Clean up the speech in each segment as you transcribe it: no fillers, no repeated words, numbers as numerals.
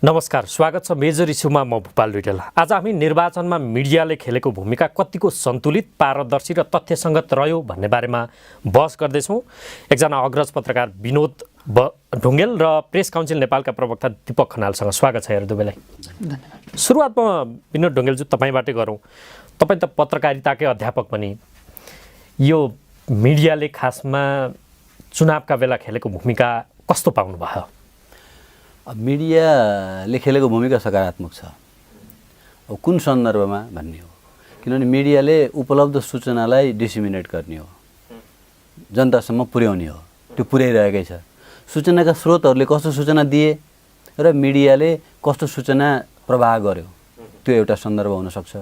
नमस्कार, स्वागत छ मेजर इस्युमा। म भूपाल रिटेल। आज हामी निर्वाचनमा मिडियाले खेलेको भूमिका कतिको सन्तुलित, पारदर्शी र तथ्यसङ्गत रह्यो भन्ने बारेमा बहस गर्दैछौँ। एकजना अग्रज पत्रकार विनोद ढुङ्गेल र प्रेस काउन्सिल नेपालका प्रवक्ता दीपक खनालसँग स्वागत छ हेर दुवैलाई। सुरुवातमा विनोद ढुङ्गेलज्यू तपाईँबाटै गरौँ। तपाईँ त पत्रकारिताकै अध्यापक पनि। यो मिडियाले खासमा चुनावका बेला खेलेको भूमिका कस्तो पाउनुभयो? मिडियाले खेलेको भूमिका सकारात्मक छ। अब कुन सन्दर्भमा भन्ने हो, किनभने मिडियाले उपलब्ध सूचनालाई डिसिमिनेट गर्ने हो, जनतासम्म पुर्याउने हो। त्यो पुर्याइरहेकै छ। सूचनाका स्रोतहरूले कस्तो सूचना दिए र मिडियाले कस्तो सूचना प्रवाह गर्यो, त्यो एउटा सन्दर्भ हुनसक्छ।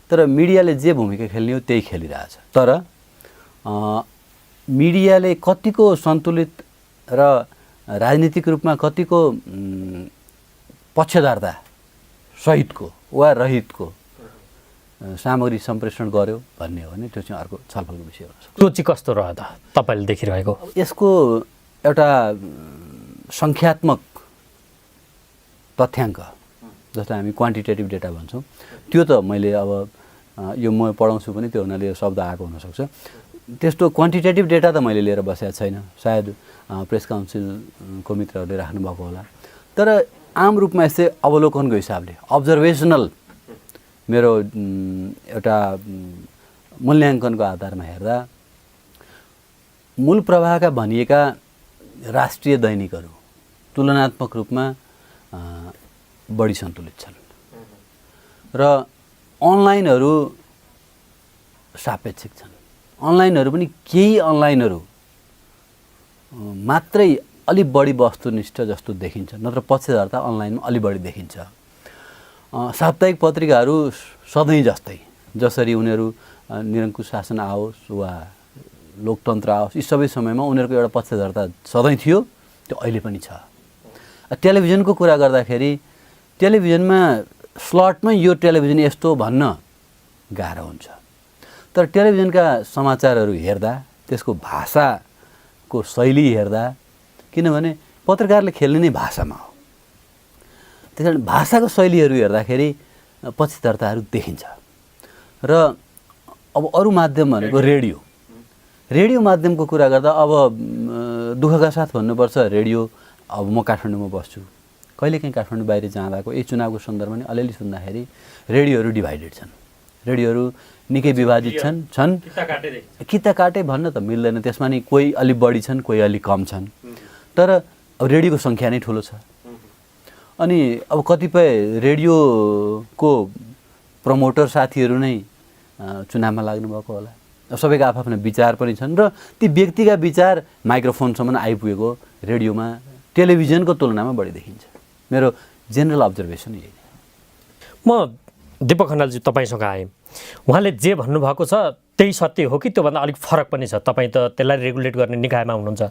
तर मिडियाले जे भूमिका खेल्ने हो त्यही खेलिरहेछ। तर मिडियाले कतिको सन्तुलित र राजनीतिक रूपमा कतिको पक्षधरता सहितको वा रहितको सामग्री सम्प्रेषण गर्यो भन्ने हो भने त्यो चाहिँ अर्को छलफलको विषय हो। त्यो चाहिँ कस्तो रह्यो त तपाईँले देखिरहेको? यसको एउटा सङ्ख्यात्मक तथ्याङ्क, जसलाई हामी क्वान्टिटेटिभ डेटा भन्छौँ, त्यो त मैले अब यो म पढाउँछु पनि, त्यो हुनाले यो शब्द आएको हुनसक्छ। त्यस्तो क्वान्टिटेटिभ डेटा त मैले लिएर बसेको छैन, सायद प्रेस काउन्सिलको मित्रहरूले राख्नुभएको होला। तर आम रूपमा यस्तै अवलोकनको हिसाबले, अब्जर्भेसनल मेरो एउटा मूल्याङ्कनको आधारमा हेर्दा मूल प्रवाहका भनिएका राष्ट्रिय दैनिकहरू तुलनात्मक रूपमा बढी सन्तुलित छन् र अनलाइनहरू सापेक्षिक छन्। अनलाइनहरू पनि केही अनलाइनहरू मात्रै अलि बढी वस्तुनिष्ठ जस्तो देखिन्छ, नत्र पक्षधरता अनलाइनमा अलि बढी देखिन्छ। साप्ताहिक पत्रिकाहरू सधैँ जस्तै, जसरी उनीहरू निरङ्कुश शासन आओस् वा लोकतन्त्र आओस्, यी सबै समयमा उनीहरूको एउटा पक्षधरता सधैँ थियो, त्यो अहिले पनि छ। टेलिभिजनको कुरा गर्दाखेरि टेलिभिजनमा स्लटमै यो टेलिभिजन यस्तो भन्न गाह्रो हुन्छ। तर टेलिभिजनका समाचारहरू हेर्दा, त्यसको भाषाको शैली हेर्दा, किनभने पत्रकारले खेल्ने नै भाषामा हो, त्यस कारण भाषाको शैलीहरू हेर्दाखेरि पक्षधरताहरू देखिन्छ। र अब अरू माध्यम भनेको रेडियो माध्यमको कुरा गर्दा अब दुःखका साथ भन्नुपर्छ, रेडियो, अब म काठमाडौँमा बस्छु, कहिलेकाहीँ काठमाडौँ बाहिर जाँदाको यही चुनावको सन्दर्भमा नि अलिअलि सुन्दाखेरि रेडियोहरू डिभाइडेड छन्, रेडियोहरू निकै विभाजित छन्। किता काटे भन्न त मिल्दैन, त्यसमा नि कोही अलि बढी छन्, कोही अलि कम छन्। तर अब रेडियोको सङ्ख्या नै ठुलो छ। अनि अब कतिपय रेडियोको प्रमोटर साथीहरू नै चुनावमा लाग्नुभएको होला। अब सबैको आफ्ना विचार पनि छन् र ती व्यक्तिका विचार माइक्रोफोनसम्म आइपुगेको रेडियोमा टेलिभिजनको तुलनामा बढी देखिन्छ। मेरो जेनरल अब्जर्भेसन यही। म दीपक खनालजी तपाईँसँग आएँ। उहाँले जे भन्नुभएको छ त्यही सत्य हो कि त्योभन्दा अलिक फरक पनि छ? तपाईँ त त्यसलाई रेगुलेट गर्ने निकायमा हुनुहुन्छ।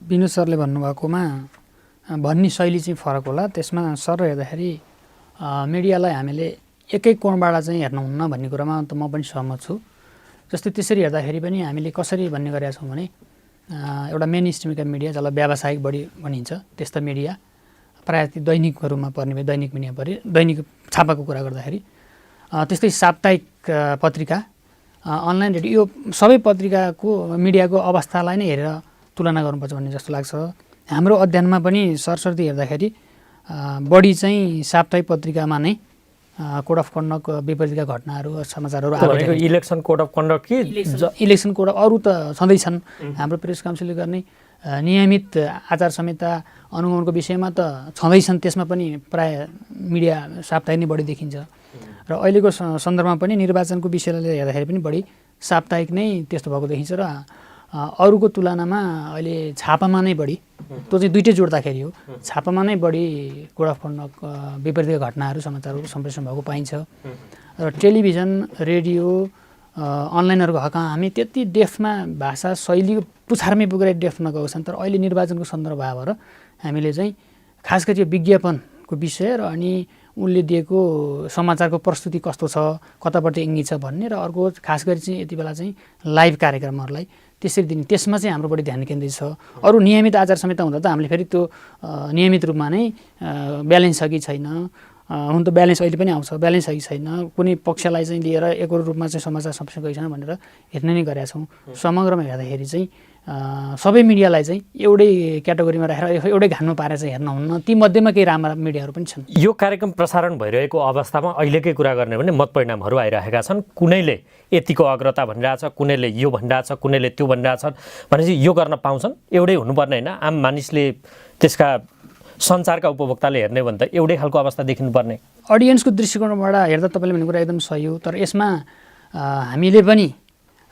विनोद सरले भन्नुभएकोमा भन्ने शैली चाहिँ फरक होला। त्यसमा सर हेर्दाखेरि मिडियालाई हामीले एकै कोणबाट चाहिँ हेर्नुहुन्न भन्ने कुरामा त म पनि सहमत छु। जस्तै त्यसरी हेर्दाखेरि पनि हामीले कसरी भन्ने गरेका छौँ भने, एउटा मेन स्ट्रिमका मिडिया, जसलाई व्यावसायिक बढी भनिन्छ, त्यस्ता मिडिया प्रायः ती दैनिकहरूमा पर्ने भए दैनिक मिडिया पऱ्यो, दैनिक छापाको कुरा गर्दाखेरि, त्यस्तै साप्ताहिक पत्रिका, अनलाइन रेडियो, यो सबै पत्रिकाको मिडियाको अवस्थालाई नै हेरेर तुलना गर्नुपर्छ भन्ने जस्तो लाग्छ। हाम्रो अध्ययनमा पनि सरसर्ती हेर्दाखेरि बढी चाहिँ साप्ताहिक पत्रिकामा नै कोड अफ कन्डक्ट विपरीतका घटनाहरू, समाचारहरू आएको। इलेक्सन कोड अफ कन्डक्ट कि इलेक्सन कोड, अरू त छँदै छन्। हाम्रो प्रेस काउन्सिलले गर्ने नियमित आचार संहिता अनुगमनको विषयमा त छँदैछन्, त्यसमा पनि प्रायः मिडिया साप्ताहिक नै बढी देखिन्छ। र अहिलेको सन्दर्भमा पनि निर्वाचनको विषयलाई हेर्दाखेरि पनि बढी साप्ताहिक नै त्यस्तो भएको देखिन्छ। र अरूको तुलनामा अहिले छापामा नै बढी, त्यो चाहिँ दुइटै जोड्दाखेरि हो, छापामा नै बढी कोड अफ कन्डक्ट विपरीत घटनाहरू, समाचारहरू सम्प्रेषण भएको पाइन्छ। र टेलिभिजन, रेडियो, अनलाइनहरूको हकमा हामी त्यति डेफमा भाषा शैलीको पुछारमै पुगेर डेफ नगएको छन्। तर अहिले निर्वाचनको सन्दर्भ भएर हामीले चाहिँ खास गरी विज्ञापनको विषय र अनि उनले दिएको समाचारको प्रस्तुति कस्तो छ, कतापट्टि इङ्गित छ भन्ने, र अर्को खास गरी चाहिँ यति बेला चाहिँ लाइभ कार्यक्रमहरूलाई त्यसरी दिने, त्यसमा चाहिँ हाम्रो बढी ध्यान केन्द्रित छ। अरू नियमित आचार संहिता हुँदा त हामीले फेरि त्यो नियमित रूपमा नै ब्यालेन्स छ कि छैन, हुन त ब्यालेन्स अहिले पनि आउँछ, ब्यालेन्स छ कि छैन, कुनै पक्षलाई चाहिँ लिएर एकरो रूपमा चाहिँ समाचार छापिएको छैन भनेर हेर्ने नै गरेका छौँ। समग्रमा हेर्दाखेरि चाहिँ सबै मिडियालाई चाहिँ एउटै क्याटेगोरीमा राखेर एउटै घानमा पारेर चाहिँ हेर्न हुन्न। ती मध्येमा केही राम्रा मिडियाहरू पनि छन्। यो कार्यक्रम प्रसारण भइरहेको अवस्थामा अहिलेकै कुरा गर्ने भने मत परिणामहरू आइरहेका छन्। कुनैले यतिको अग्रता भनिरहेछ, कुनैले यो भनिरहेछ, कुनैले त्यो भनिरहेछन् भनेपछि यो गर्न पाउँछन्? एउटै हुनुपर्ने होइन? आम मानिसले, त्यसका सञ्चारका उपभोक्ताले हेर्ने भने त एउटै खालको अवस्था देखिनुपर्ने। अडियन्सको दृष्टिकोणबाट हेर्दा तपाईँले भन्ने कुरा एकदम सही हो। तर यसमा हामीले पनि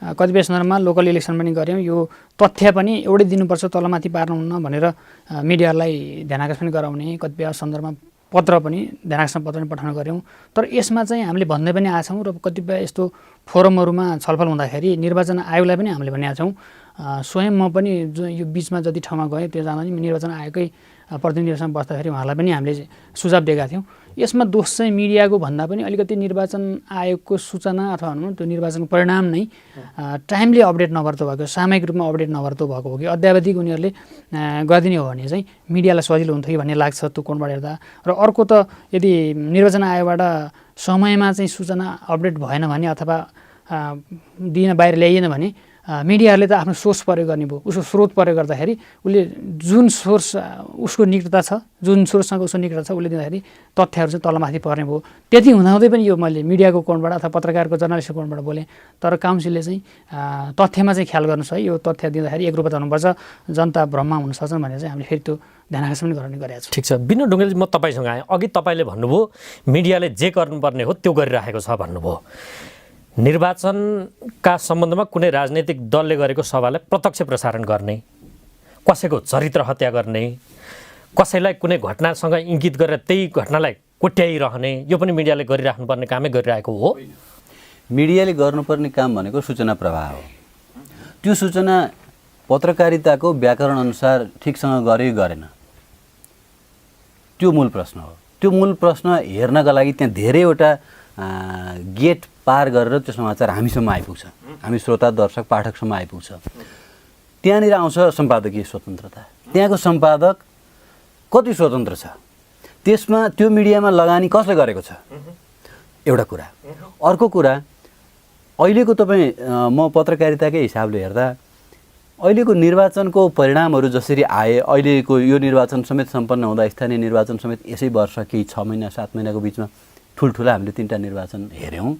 कतिपय सन्दर्भमा लोकल इलेक्सन पनि गऱ्यौँ, यो तथ्य पनि एउटै दिनुपर्छ, तलमाथि पार्नुहुन्न भनेर मिडियालाई ध्यान आकर्षण गराउने कतिपय सन्दर्भमा पत्र पनि ध्यान आकर्षण पत्र पनि पठाउने गऱ्यौँ। तर यसमा चाहिँ हामीले भन्दै पनि आएछौँ र कतिपय यस्तो फोरमहरूमा छलफल हुँदाखेरि निर्वाचन आयोगलाई पनि हामीले भनेका छौँ। स्वयं म पनि जो यो बिचमा जति ठाउँमा गएँ त्यो जाँदा पनि निर्वाचन आयोगकै प्रतिनिधिहरूसँग बस्दाखेरि उहाँलाई पनि हामीले सुझाव दिएका थियौँ। यसमा दोष चाहिँ मिडियाको भन्दा पनि अलिकति निर्वाचन आयोगको सूचना अथवा भनौँ त्यो निर्वाचनको परिणाम नै टाइमली अपडेट नगर्दो भएको, सामयिक रूपमा अपडेट नगर्दो भएको हो कि अद्यावधिक उनीहरूले गरिदिने हो भने चाहिँ मिडियालाई सजिलो हुन्थ्यो कि भन्ने लाग्छ त्यो कोणबाट हेर्दा। र अर्को त यदि निर्वाचन आयोगबाट समयमा चाहिँ सूचना अपडेट भएन भने अथवा दिन बाहिर ल्याइएन भने मिडियाहरूले त आफ्नो सोर्स प्रयोग गर्ने भयो, उसको स्रोत प्रयोग गर्दाखेरि उसले जुन सोर्स उसको निकटता छ, जुन सोर्ससँग उसको निकटता छ उसले दिँदाखेरि तथ्यहरू चाहिँ तलमाथि पर्ने भयो। त्यति हुँदाहुँदै पनि यो मैले मिडियाको कोणबाट अथवा पत्रकारको जर्नलिस्टको कोणबाट बोलेँ। तर काउन्सिलले चाहिँ तथ्यमा चाहिँ ख्याल गर्नुहोस् है, यो तथ्य दिँदाखेरि एकरूपता हुनुपर्छ, जनता भ्रममा हुन सक्छन् भनेर चाहिँ हामीले फेरि त्यो ध्यान आकर्षण पनि गराउने गरेका छौँ। ठिक छ विनोद ढुङ्गेलजी, म तपाईँसँग आएँ। अघि तपाईँले भन्नुभयो मिडियाले जे गर्नुपर्ने हो त्यो गरिराखेको छ भन्नुभयो। निर्वाचनका सम्बन्धमा कुनै राजनैतिक दलले गरेको सभालाई प्रत्यक्ष प्रसारण गर्ने, कसैको चरित्र हत्या गर्ने, कसैलाई कुनै घटनासँग इङ्गित गरेर त्यही घटनालाई कोट्याइरहने, यो पनि मिडियाले गरिराख्नुपर्ने कामै गरिरहेको हो। मिडियाले गर्नुपर्ने काम भनेको सूचना प्रवाह हो। त्यो सूचना पत्रकारिताको व्याकरण अनुसार ठिकसँग गर्यो गरेन, त्यो मूल प्रश्न हो। त्यो मूल प्रश्न हेर्नका लागि त्यहाँ धेरैवटा गेट पार गरेर त्यो समाचार हामीसम्म आइपुग्छ, हामी श्रोता दर्शक पाठकसम्म आइपुग्छ। त्यहाँनिर आउँछ सम्पादकीय स्वतन्त्रता। त्यहाँको सम्पादक कति स्वतन्त्र छ, त्यसमा त्यो मिडियामा लगानी कसले गरेको छ, एउटा कुरा। अर्को कुरा, अहिलेको तपाईँ म पत्रकारिताकै हिसाबले हेर्दा अहिलेको निर्वाचनको परिणामहरू जसरी आए, अहिलेको यो निर्वाचन समेत सम्पन्न हुँदा स्थानीय निर्वाचन समेत यसै वर्ष केही 6 महिना 7 महिनाको बिचमा ठुल्ठुला हामीले 3टा निर्वाचन हेऱ्यौँ।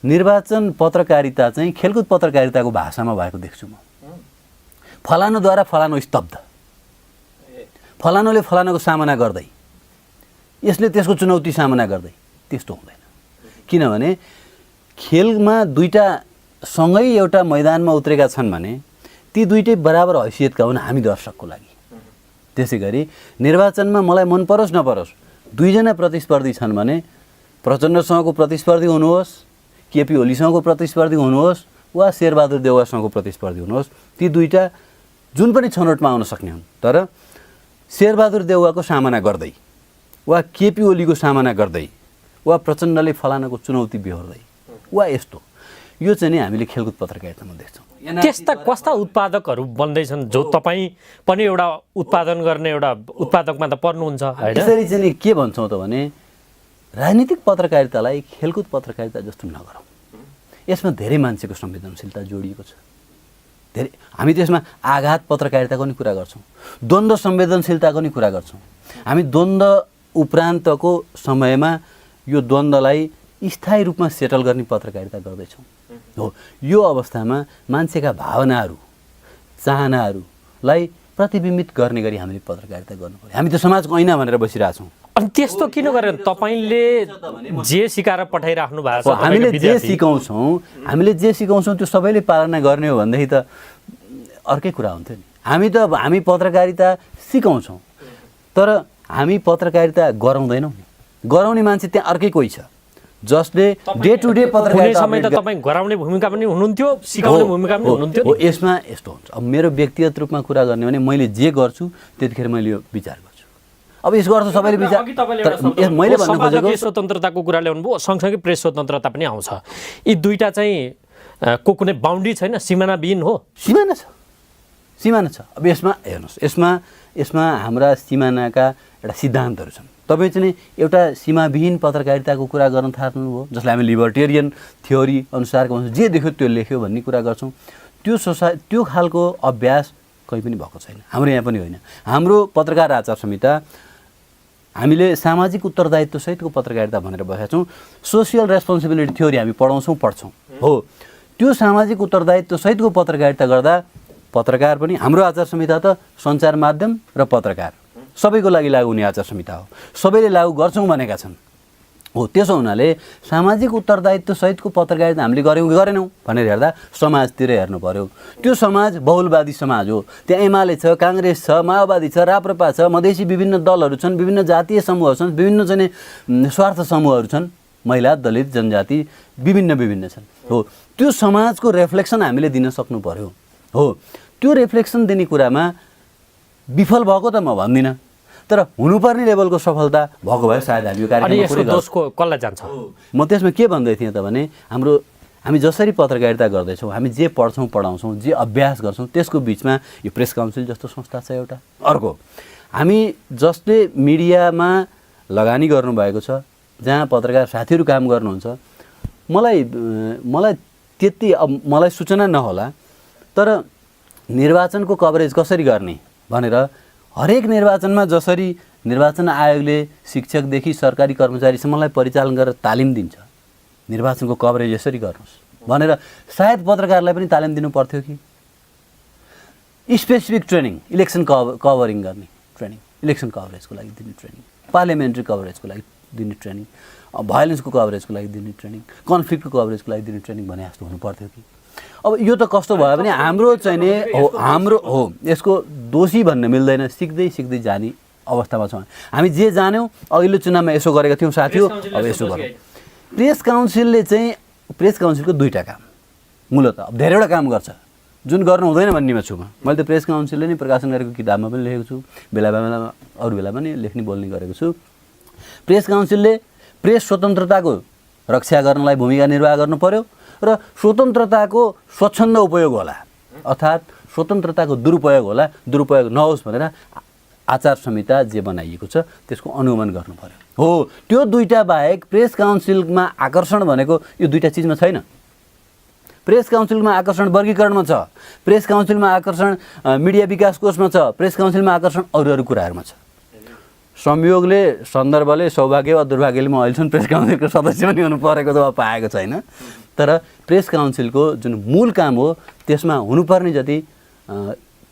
निर्वाचन पत्रकारिता चाहिँ खेलकुद पत्रकारिताको भाषामा भएको देख्छु म। फलानुद्वारा फलानु स्तब्ध, फलानुले फलानुको सामना गर्दै, यसले त्यसको चुनौती सामना गर्दै, त्यस्तो हुँदैन। किनभने खेलमा दुईटा सँगै एउटा मैदानमा उत्रेका छन् भने ती दुईटै बराबर हैसियतका हुन् हामी दर्शकको लागि। त्यसै गरी निर्वाचनमा मलाई मन परोस् नपरोस् दुईजना प्रतिस्पर्धी छन् भने प्रचण्डसँगको प्रतिस्पर्धी हुनुहोस्, केपी ओलीसँगको प्रतिस्पर्धी हुनुहोस् वा शेरबहादुर देउवासँगको प्रतिस्पर्धी हुनुहोस्, ती दुईटा जुन पनि छनौटमा आउन सक्ने हुन्। तर शेरबहादुर देउवाको सामना गर्दै वा केपी ओलीको सामना गर्दै वा प्रचण्डले फलानाको चुनौती बिहोर्दै वा यस्तो, यो चाहिँ नि हामीले खेलकुद पत्रकारितामा देख्छौँ। त्यस्ता कस्ता उत्पादकहरू बन्दैछन् जो तपाईँ पनि एउटा उत्पादन गर्ने एउटा उत्पादकमा त पर्नुहुन्छ हैन? यसरी चाहिँ नि के भन्छौँ त भने राजनीतिक पत्रकारितालाई खेलकुद पत्रकारिता जस्तो नगरौँ। यसमा धेरै मान्छेको संवेदनशीलता जोडिएको छ। धेरै हामी त्यसमा आघात पत्रकारिताको नि कुरा गर्छौँ, द्वन्द्व संवेदनशीलताको नि कुरा गर्छौँ। हामी द्वन्द्व उपरान्तको समयमा यो द्वन्द्वलाई स्थायी रूपमा सेटल गर्ने पत्रकारिता गर्दैछौँ। हो, यो अवस्थामा मान्छेका भावनाहरू चाहनाहरूलाई प्रतिबिम्बित गर्ने गरी हामीले पत्रकारिता गर्नु पर्यो। हामी त समाजको ऐना भनेर बसिरहेछौँ। अनि त्यस्तो किन गरेर तपाईँले जे सिकाएर पठाइराख्नु भएको छ, हामीले जे सिकाउँछौँ त्यो सबैले पालना गर्ने हो भनेदेखि त अर्कै कुरा हुन्थ्यो नि। हामी पत्रकारिता सिकाउँछौँ तर हामी पत्रकारिता गराउँदैनौँ नि। गराउने मान्छे त्यहाँ अर्कै कोही छ जसले डे टु डे पत्रकारिता समय त तपाईँ गराउने भूमिका पनि हुनुहुन्थ्यो, सिकाउने भूमिका पनि हुनुहुन्थ्यो। हो, यसमा यस्तो हुन्छ। अब मेरो व्यक्तिगत रूपमा कुरा गर्ने भने मैले जे गर्छु त्यतिखेर मैले यो विचार गर्छु। अब यसको अर्थ सबैले विचार, मैले भन्नु खोजेको स्वतन्त्रताको कुरा ल्याउनु भयो, सँगसँगै प्रेस स्वतन्त्रता पनि आउँछ। यी दुईटा चाहिँ को कुनै बााउन्ड्री छैन, सिमानाविहीन हो? सिमाना छ। अब यसमा हेर्नुहोस्, यसमा हाम्रा सिमानाका एउटा सिद्धान्तहरू छन्। तपाईँ चाहिँ एउटा सीमाविहीन पत्रकारिताको कुरा गर्न थाल्नुभयो, जसलाई हामी लिबर्टेरियन थ्योरी अनुसारको जे देख्यो त्यो लेख्यो भन्ने कुरा गर्छौँ। त्यो खालको अभ्यास कहीँ पनि भएको छैन, हाम्रो यहाँ पनि होइन। हाम्रो पत्रकार आचार संहिता हामीले सामाजिक उत्तरदायित्वसहितको पत्रकारिता भनेर बसेका छौँ। सोसियल रेस्पोन्सिबिलिटी थ्योरी हामी पढ्छौँ हो। त्यो सामाजिक उत्तरदायित्वसहितको पत्रकारिता गर्दा पत्रकार पनि, हाम्रो आचार संहिता त सञ्चार माध्यम र पत्रकार सबैको लागि लागु हुने आचार संहिता हो, सबैले लागु गर्छौँ भनेका छन् हो। त्यसो हुनाले सामाजिक उत्तरदायित्व सहितको पत्रकारिता हामीले गऱ्यौँ कि गरेनौँ भनेर हेर्दा समाजतिर हेर्नु पर्यो। त्यो समाज बहुलवादी समाज हो, त्यहाँ एमाले छ, काङ्ग्रेस छ, माओवादी छ, राप्रपा छ, मधेसी विभिन्न दलहरू छन्, विभिन्न जातीय समूहहरू छन्, विभिन्न चाहिँ स्वार्थ समूहहरू छन्, महिला, दलित, जनजाति विभिन्न छन् हो। त्यो समाजको रिफ्लेक्सन हामीले दिन सक्नु पर्यो हो। त्यो रिफ्लेक्सन दिने कुरामा विफल भएको त म भन्दिनँ, तर हुनुपर्ने लेभलको सफलता भएको भए सायद हामी यो कार्यक्रम कसलाई जान्छ। म त्यसमा के भन्दै थिएँ त भने हामी जसरी पत्रकारिता गर्दैछौँ, हामी जे पढ्छौँ पढाउँछौँ, जे अभ्यास गर्छौँ, त्यसको बिचमा यो प्रेस काउन्सिल जस्तो संस्था छ एउटा। अर्को, हामी जसले मिडियामा लगानी गर्नुभएको छ, जहाँ पत्रकार साथीहरू काम गर्नुहुन्छ, मलाई त्यति मलाई सूचना नहोला, तर निर्वाचनको कभरेज कसरी गर्ने भनेर हरेक निर्वाचनमा जसरी निर्वाचन आयोगले शिक्षकदेखि सरकारी कर्मचारीसम्मलाई परिचालन गरेर तालिम दिन्छ, निर्वाचनको कभरेज यसरी गर्नुहोस् भनेर सायद पत्रकारलाई पनि तालिम दिनु पर्थ्यो कि। स्पेसिफिक ट्रेनिङ, इलेक्सन कभरिङ गर्ने ट्रेनिङ, इलेक्सन कभरेजको लागि दिने ट्रेनिङ, पार्लियामेन्ट्री कभरेजको लागि दिने ट्रेनिङ, भायोलेन्सको कभरेजको लागि दिने ट्रेनिङ, कन्फ्लिक्टको कभरेजको लागि दिने ट्रेनिङ भने जस्तो हुनु पर्थ्यो कि। अब यो त कस्तो भयो भने हाम्रो चाहिँ नि हाम्रो हो, यसको दोषी भन्न मिल्दैन, सिक्दै जाने अवस्थामा छौँ हामी। जे जान्यौँ अघिल्लो चुनावमा यसो गरेका थियौँ साथी हो, अब यसो गरौँ। प्रेस काउन्सिलको दुईवटा काम मूलत, अब धेरैवटा काम गर्छ जुन गर्नु हुँदैन भन्नेमा छु म। मैले त प्रेस काउन्सिलले नै प्रकाशन गरेको किताबमा पनि लेखेको छु, बेला अरू बेला पनि लेख्ने बोल्ने गरेको छु। प्रेस काउन्सिलले प्रेस स्वतन्त्रताको रक्षा गर्नलाई भूमिका निर्वाह गर्नु पर्यो र स्वतन्त्रताको स्वच्छन्द उपयोग होला, अर्थात् स्वतन्त्रताको दुरुपयोग नहोस् भनेर आचार संहिता जे बनाइएको छ त्यसको अनुगमन गर्नु पर्यो हो। त्यो दुईटा बाहेक प्रेस काउन्सिलमा आकर्षण भनेको यो दुईटा चिजमा छैन। प्रेस काउन्सिलमा आकर्षण वर्गीकरणमा छ, प्रेस काउन्सिलमा आकर्षण मिडिया विकास कोषमा छ, प्रेस काउन्सिलमा आकर्षण अरू कुराहरूमा छ। संयोगले, सन्दर्भले, सौभाग्य वा दुर्भाग्यले म अहिलेसम्म प्रेस काउन्सिलको सदस्य पनि हुनु परेको त पाएको छैन, तर प्रेस काउन्सिलको जुन मूल काम हो त्यसमा हुनुपर्ने जति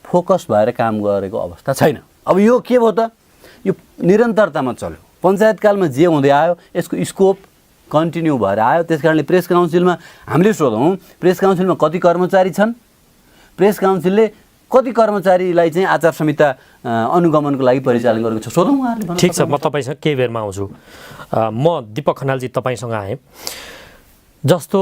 फोकस भएर काम गरेको अवस्था छैन। अब यो के भयो त, यो निरन्तरतामा चल्यो, पञ्चायतकालमा जे हुँदै आयो यसको स्कोप कन्टिन्यू भएर आयो। त्यस कारणले प्रेस काउन्सिलमा हामीले सोधौँ, प्रेस काउन्सिलमा कति कर्मचारी छन्, प्रेस काउन्सिलले कति कर्मचारीलाई चाहिँ आचार संहिता अनुगमनको लागि परिचालन गरेको छ, सोधौँ उहाँहरूले। ठिक छ, म तपाईँसँग केही बेरमा आउँछु। म दीपक खनालजी तपाईँसँग आएँ। जस्तो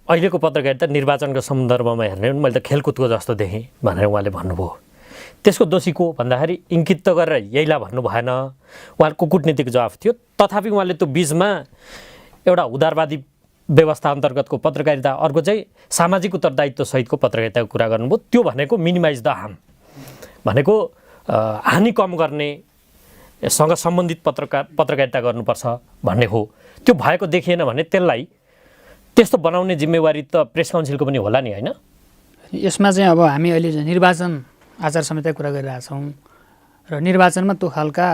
अहिलेको पत्रकारिता निर्वाचनको सन्दर्भमा हेर्ने मैले त खेलकुदको जस्तो देखेँ भनेर उहाँले भन्नुभयो। त्यसको दोषी को भन्दाखेरि इङ्कित त गरेर यहीलाई भन्नु भएन, उहाँको कुटनीतिक जवाफ थियो। तथापि उहाँले त्यो बिचमा एउटा उदारवादी व्यवस्था अन्तर्गतको पत्रकारिता, अर्को चाहिँ सामाजिक उत्तरदायित्व सहितको पत्रकारिताको कुरा गर्नुभयो। त्यो भनेको मिनिमाइज द हार्म भनेको हानि कम गर्नेसँग सम्बन्धित पत्रकारिता गर्नुपर्छ भन्ने हो। त्यो भएको देखिएन भने त्यसलाई त्यस्तो बनाउने जिम्मेवारी त प्रेस काउन्सिलको पनि होला नि, होइन? यसमा चाहिँ अब हामी अहिले निर्वाचन आचार संहिताको कुरा गरिरहेछौँ र निर्वाचनमा त्यो खालका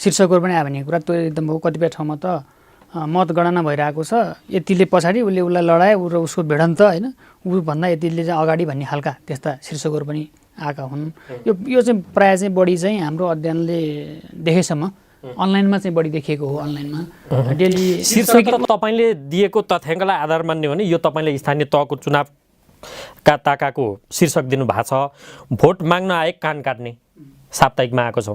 शीर्षकहरू पनि आयो भन्ने कुरा त्यो एकदम हो। कतिपय ठाउँमा त मतगणना भइरहेको छ, यतिले पछाडि उसले उसलाई लडाए र उसको भिडन्त होइन, ऊभन्दा यतिले चाहिँ अगाडि भन्ने खालका त्यस्ता शीर्षकहरू पनि आएका हुन्। यो चाहिँ प्रायः चाहिँ बढी चाहिँ हाम्रो अध्ययनले देखेसम्म अनलाइनमा चाहिँ बढी देखिएको हो। अनलाइनमा डेली शीर्षक त तपाईँले दिएको तथ्याङ्कलाई आधार मान्ने हो भने यो तपाईँले स्थानीय तहको चुनावका ताकाको शीर्षक दिनुभएको छ। भोट माग्न आए कान काट्ने साप्ताहिकमा आएको छ।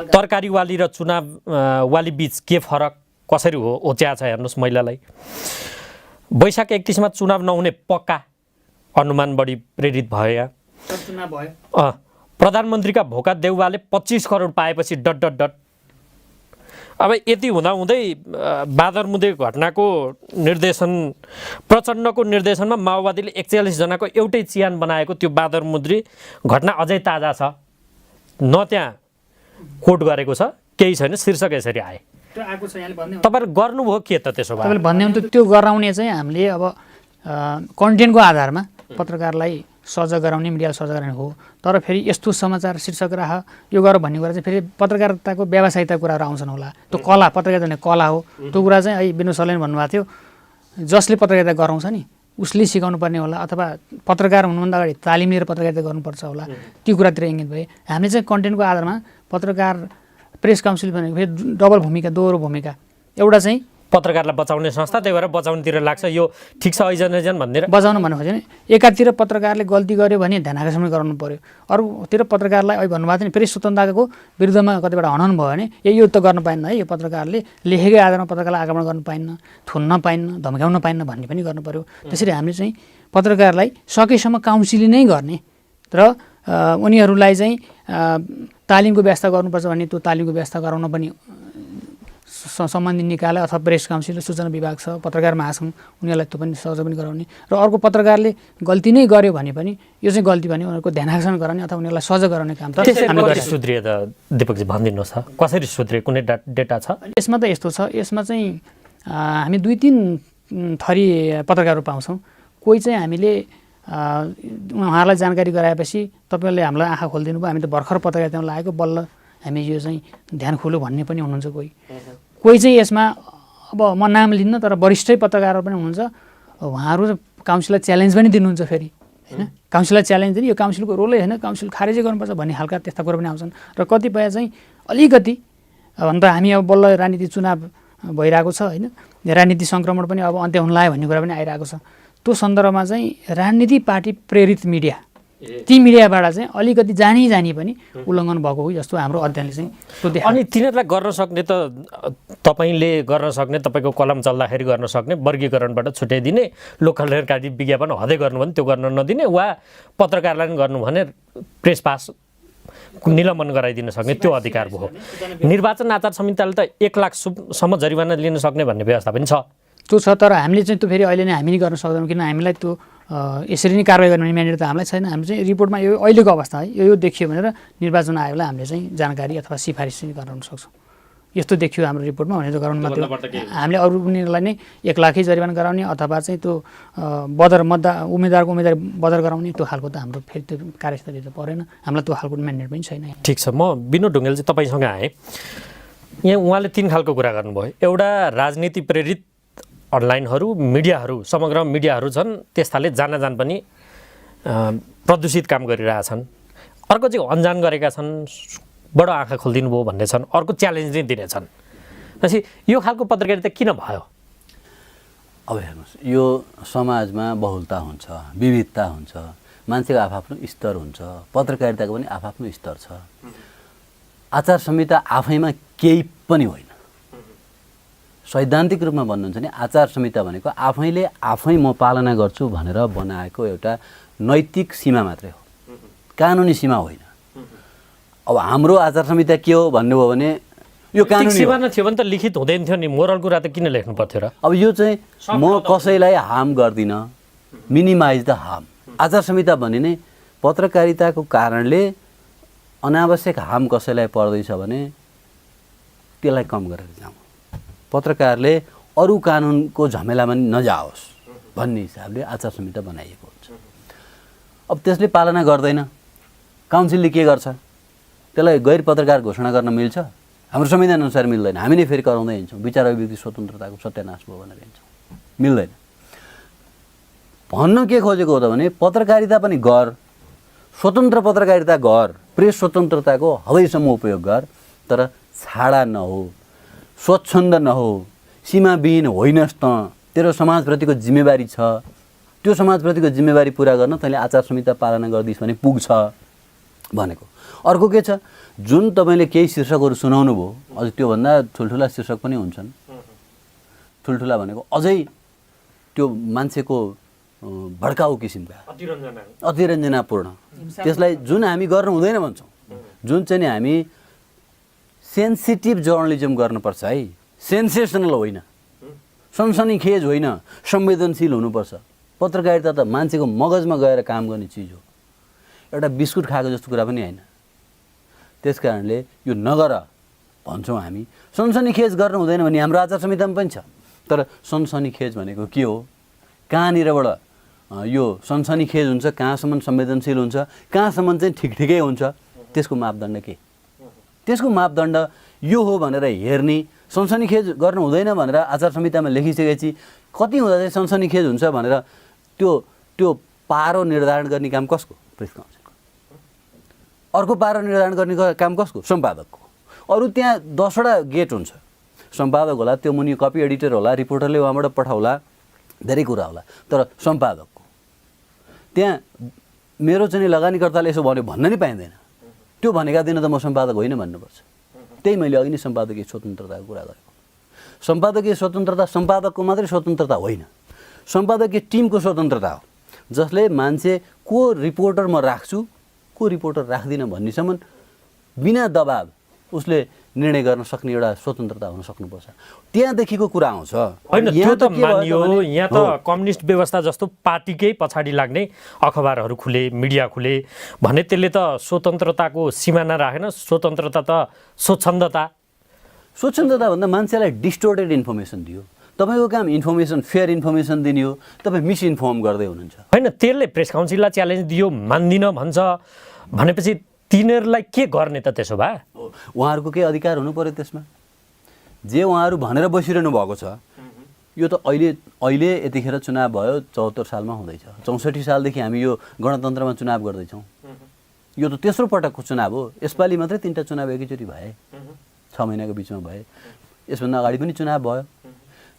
तरकारीवाली र चुनाववाली बिच के फरक कसरी हो ओच्या छ हेर्नुहोस् महिलालाई। वैशाख 31मा चुनाव नहुने पक्का अनुमान बढी प्रेरित भयो यहाँ। प्रधानमन्त्रीका भोका देउवाले 25 करोड पाएपछि डट अब यति हुँदाहुँदै बादरमुदे घटनाको निर्देशन प्रचण्डको निर्देशनमा माओवादीले 41 जनाको एउटै चिहान बनाएको त्यो बादरमुद्री घटना अझै ताजा छ, न त्यहाँ कोट गरेको छ, केही छैन, शीर्षक यसरी आए। त्यो आएको छ यहाँले भन्दै तपाईँहरू गर्नुभयो के त त्यसो भए? तपाईँले भन्ने हो त्यो गराउने चाहिँ हामीले अब कन्टेन्टको आधारमा पत्रकारलाई सजग गराउने, मिडियालाई सजग गराउने हो। तर फेरि यस्तो समाचार शीर्षक राख, यो गर भन्ने कुरा चाहिँ फेरि पत्रकारिताको व्यावसायिकता कुराहरू आउँछन् होला। त्यो कला, पत्रकारिता भन्ने कला हो। त्यो कुरा चाहिँ अहिले विनोद सरले भन्नुभएको थियो, जसले पत्रकारिता गराउँछ नि उसले सिकाउनु पर्ने होला, अथवा पत्रकार हुनुभन्दा अगाडि तालिम लिएर पत्रकारिता गर्नुपर्छ होला, त्यो कुरातिर इङ्गित भए। हामीले चाहिँ कन्टेन्टको आधारमा पत्रकार प्रेस काउन्सिल भनेको फेरि डबल भूमिका, दोहोरो भूमिका। एउटा चाहिँ पत्रकारलाई बचाउने संस्था, त्यही भएर बचाउनेतिर लाग्छ, यो ठिक छ ऐजन भनेर बचाउनु भन्नु खोज्यो नि। एकातिर पत्रकारले गल्ती गर्यो भने ध्यान आकर्षण गराउनु पर्यो, अरूतिर पत्रकारलाई अहिले भन्नुभएको थियो नि प्रेस स्वतन्त्रताको विरुद्धमा कतिबाट हनन भयो भने यो त गर्न पाइन्न है, यो पत्रकारले लेखेकै आधारमा पत्रकारलाई आक्रमण गर्न पाइन्न, थुन्न पाइन्न, धम्काउन पाइन्न भन्ने पनि गर्नु पर्यो। त्यसरी हामीले चाहिँ पत्रकारलाई सकेसम्म काउन्सिलिङ नै गर्ने र उनीहरूलाई चाहिँ तालिमको व्यवस्था गर्नुपर्छ भने त्यो तालिमको व्यवस्था गराउन पनि सम्बन्धित निकाय अथवा प्रेस काउन्सिल, सूचना विभाग छ, पत्रकार महासङ्घ, उनीहरूलाई त्यो पनि सहयोग पनि गराउने र अर्को पत्रकारले गल्ती नै गर्यो भने पनि यो चाहिँ गल्ती भने उनीहरूको ध्यान आकर्षण गराउने अथवा उनीहरूलाई सजग गराउने काम त हामीले सुध्रिए त दीपकजी भनिदिनुहोस् त कसरी सुध्रिए, कुनै डेटा छ यसमा? त यस्तो छ, यसमा चाहिँ हामी 2-3 थरी पत्रकारहरू पाउँछौँ। कोही चाहिँ हामीले उहाँहरूलाई जानकारी गराएपछि तपाईँहरूले हामीलाई आँखा खोलिदिनु भयो, हामी त भर्खर पत्रकारितामा लागेको, बल्ल हामी यो चाहिँ ध्यान खोल्यो भन्ने पनि हुनुहुन्छ। कोही चाहिँ यसमा अब म नाम लिन्न तर वरिष्ठै पत्रकारहरू पनि हुनुहुन्छ, उहाँहरू काउन्सिललाई च्यालेन्ज पनि दिनुहुन्छ फेरि होइन, काउन्सिललाई च्यालेन्ज दिने यो काउन्सिलको रोलै होइन, काउन्सिल खारेजै गर्नुपर्छ भन्ने खालका त्यस्ता कुरा पनि आउँछन्। र कतिपय चाहिँ अलिकति भन्दा हामी अब बल्ल राजनीति चुनाव भइरहेको छ होइन, राजनीति सङ्क्रमण पनि अब अन्त्य हुन लाग्यो भन्ने कुरा पनि आइरहेको छ। त्यो सन्दर्भमा चाहिँ राजनीति पार्टी प्रेरित मिडिया, ती मिडियाबाट चाहिँ अलिकति जानी पनि उल्लङ्घन भएको हो जस्तो हाम्रो अध्ययनले चाहिँ त्यो देखायो। अनि तिनीहरूलाई गर्न सक्ने त तपाईँले गर्न सक्ने, तपाईँको कलम चल्दाखेरि गर्न सक्ने वर्गीकरणबाट छुट्याइदिने, लोकल रेडकार्डी विज्ञापन हदै गर्नु भने त्यो गर्न नदिने, वा पत्रकारलाई पनि गर्नु भने प्रेस पास निलम्बन गराइदिन सक्ने त्यो अधिकार भयो। निर्वाचन आचार संहिताले त 1 लाखसम्म जरिवाना लिन सक्ने भन्ने व्यवस्था पनि छ। त्यो छ, तर हामीले चाहिँ त्यो फेरि अहिले नै हामी गर्न सक्दैनौँ, किन हामीलाई त्यो यसरी नै कारवाही गर्ने म्यान्डेट त हामीलाई छैन। हामी चाहिँ रिपोर्टमा यो अहिलेको अवस्था है यो देखियो भनेर निर्वाचन आयोगलाई हामीले चाहिँ जानकारी अथवा सिफारिस चाहिँ गराउन सक्छौँ। यस्तो देखियो हाम्रो रिपोर्टमा भने चाहिँ गराउनु मात्रै हामीले अरू उनीहरूलाई नै 1 लाखै जरिवाना गराउने अथवा चाहिँ त्यो उम्मेदवारको उम्मेदवारी बदर गराउने त्यो खालको त हाम्रो फेरि त्यो कार्यस्थली त परेन, हामीलाई त्यो खालको म्यान्डेट पनि छैन। ठिक छ, म विनोद ढुङ्गेल चाहिँ तपाईँसँग आएँ। यहाँ उहाँले 3 खालको कुरा गर्नुभयो। एउटा राजनीति प्रेरित अनलाइनहरू, मिडियाहरू, समग्र मिडियाहरू छन्, त्यस्ताले जान पनि प्रदूषित काम गरिरहेछन्। अर्को चाहिँ अन्जान गरेका छन्, बडो आँखा खोलिदिनु भयो भन्ने छन्, अर्को च्यालेन्ज नै दिनेछन्। त्यसपछि यो खालको पत्रकारिता किन भयो? अब हेर्नुहोस्, यो समाजमा बहुलता हुन्छ, विविधता हुन्छ, मान्छेको आफ्नो स्तर हुन्छ, पत्रकारिताको पनि आफ्नो स्तर छ। आचार संहिता आफैमा केही पनि होइन। सैद्धान्तिक रूपमा भन्नुहुन्छ भने आचार संहिता भनेको आफै म पालना गर्छु भनेर बनाएको एउटा नैतिक सीमा मात्रै हो, कानुनी सीमा होइन। अब हाम्रो आचार संहिता के हो भन्नुभयो भने यो कानुनी सीमा न थियो भने त लिखित हुँदैन थियो नि, मोरल कुरा त किन लेख्नु पर्थ्यो र? अब यो चाहिँ म कसैलाई हार्म गर्दिनँ, मिनिमाइज द हार्म। आचार संहिता भन्ने नै पत्रकारिताको कारणले अनावश्यक हार्म कसैलाई पर्दैछ भने त्यसलाई कम गरेर जाउँ, पत्रकारले अरू कानुनको झमेलामा नजाओस् भन्ने हिसाबले आचार संहिता बनाइएको हुन्छ। अब त्यसले पालना गर्दैन, काउन्सिलले के गर्छ? त्यसलाई गैर पत्रकार घोषणा गर्न मिल्छ? हाम्रो संविधान अनुसार मिल्दैन। हामी नै फेरि कराउँदै हिँड्छौँ, विचार अभिव्यक्ति स्वतन्त्रताको सत्यानाश भयो भनेर हिँड्छौँ, मिल्दैन। भन्न के खोजेको हो त भने पत्रकारिता पनि गर, स्वतन्त्र पत्रकारिता गर, प्रेस स्वतन्त्रताको हदैसम्म उपयोग गर, तर छाडा नहो, स्वच्छन्द नहो, सीमाविहीन होइनस् त। तेरो समाजप्रतिको जिम्मेवारी छ, त्यो समाजप्रतिको जिम्मेवारी पुरा गर्न तैँले आचार संहिता पालना गर्दिस् भने पुग्छ भनेको। अर्को के छ, जुन तपाईँले केही शीर्षकहरू सुनाउनु भयो, अझ त्योभन्दा ठुल्ठुला शीर्षक पनि हुन्छन्। ठुल्ठुला भनेको अझै त्यो मान्छेको भड्काउ किसिमका, अतिरञ्जनापूर्ण, त्यसलाई जुन हामी गर्नु हुँदैन भन्छौँ, जुन चाहिँ नि हामी सेन्सिटिभ जर्नलिजम गर्नुपर्छ है, सेन्सेसनल होइन, सनसनीखेज होइन, संवेदनशील हुनुपर्छ। पत्रकारिता त मान्छेको मगजमा गएर काम गर्ने चिज हो, एउटा बिस्कुट खाएको जस्तो कुरा पनि होइन। त्यस कारणले यो नगर भन्छौँ हामी। सनसनीखेज गर्नु हुँदैन भने हाम्रो आचार संहितामा पनि छ, तर सनसनीखेज भनेको के हो, कहाँनिरबाट यो सनसनीखेज हुन्छ, कहाँसम्म संवेदनशील हुन्छ, कहाँसम्म चाहिँ ठिकै हुन्छ, त्यसको मापदण्ड के? त्यसको मापदण्ड यो हो भनेर हेर्ने, सनसनीखेज गर्नु हुँदैन भनेर आचार संहितामा लेखिसकेपछि कति हुँदा चाहिँ सनसनीखेज हुन्छ भनेर त्यो पारो निर्धारण गर्ने काम कसको? प्रेस काउन्सिलको। अर्को पारो निर्धारण गर्ने काम कसको? सम्पादकको। अरू त्यहाँ 10वटा गेट हुन्छ, सम्पादक होला, त्यो मुनि कपी एडिटर होला, रिपोर्टरले उहाँबाट पठाउला, धेरै कुरा होला, तर सम्पादकको त्यहाँ मेरो चाहिँ लगानीकर्ताले यसो भन्यो भन्न नै पाइँदैन। त्यो भनेका दिन त म सम्पादक होइन भन्नुपर्छ। त्यही मैले अघि नै सम्पादकीय स्वतन्त्रताको कुरा गरेको। सम्पादकीय स्वतन्त्रता सम्पादकको मात्रै स्वतन्त्रता होइन, सम्पादकीय टिमको स्वतन्त्रता हो, जसले मान्छे को रिपोर्टर म राख्छु, को रिपोर्टर राख्दिनँ भन्नेसम्म बिना दबाब उसले निर्णय गर्न सक्ने एउटा स्वतन्त्रता हुन सक्नुपर्छ। त्यहाँदेखिको कुरा आउँछ। होइन, त्यो त मानियो। यहाँ त कम्युनिस्ट व्यवस्था जस्तो पार्टीकै पछाडि लाग्ने अखबारहरू खुले, मिडिया खुले भने त्यसले त स्वतन्त्रताको सिमाना राखेन। स्वतन्त्रता त स्वच्छन्दता भन्दा मान्छेलाई डिस्टोर्टेड इन्फर्मेसन दियो। तपाईँको काम इन्फर्मेसन, फेयर इन्फर्मेसन दिने हो, तपाईँ मिसइन्फर्म गर्दै हुनुहुन्छ। होइन, त्यसले प्रेस काउन्सिललाई च्यालेन्ज दियो, मान्दिनँ भन्छ भनेपछि तिनीहरूलाई के गर्ने त? त्यसो भए उहाँहरूको केही अधिकार हुनु पर्यो त्यसमा। जे उहाँहरू भनेर बसिरहनु भएको छ, यो त अहिले यतिखेर चुनाव भयो, 74 सालमा हुँदैछ, 64 सालदेखि हामी यो गणतन्त्रमा चुनाव गर्दैछौँ। यो त तेस्रो पटकको चुनाव हो। यसपालि मात्रै 3टा चुनाव एकैचोटि भए, 6 महिनाको बिचमा भए। यसभन्दा अगाडि पनि चुनाव भयो।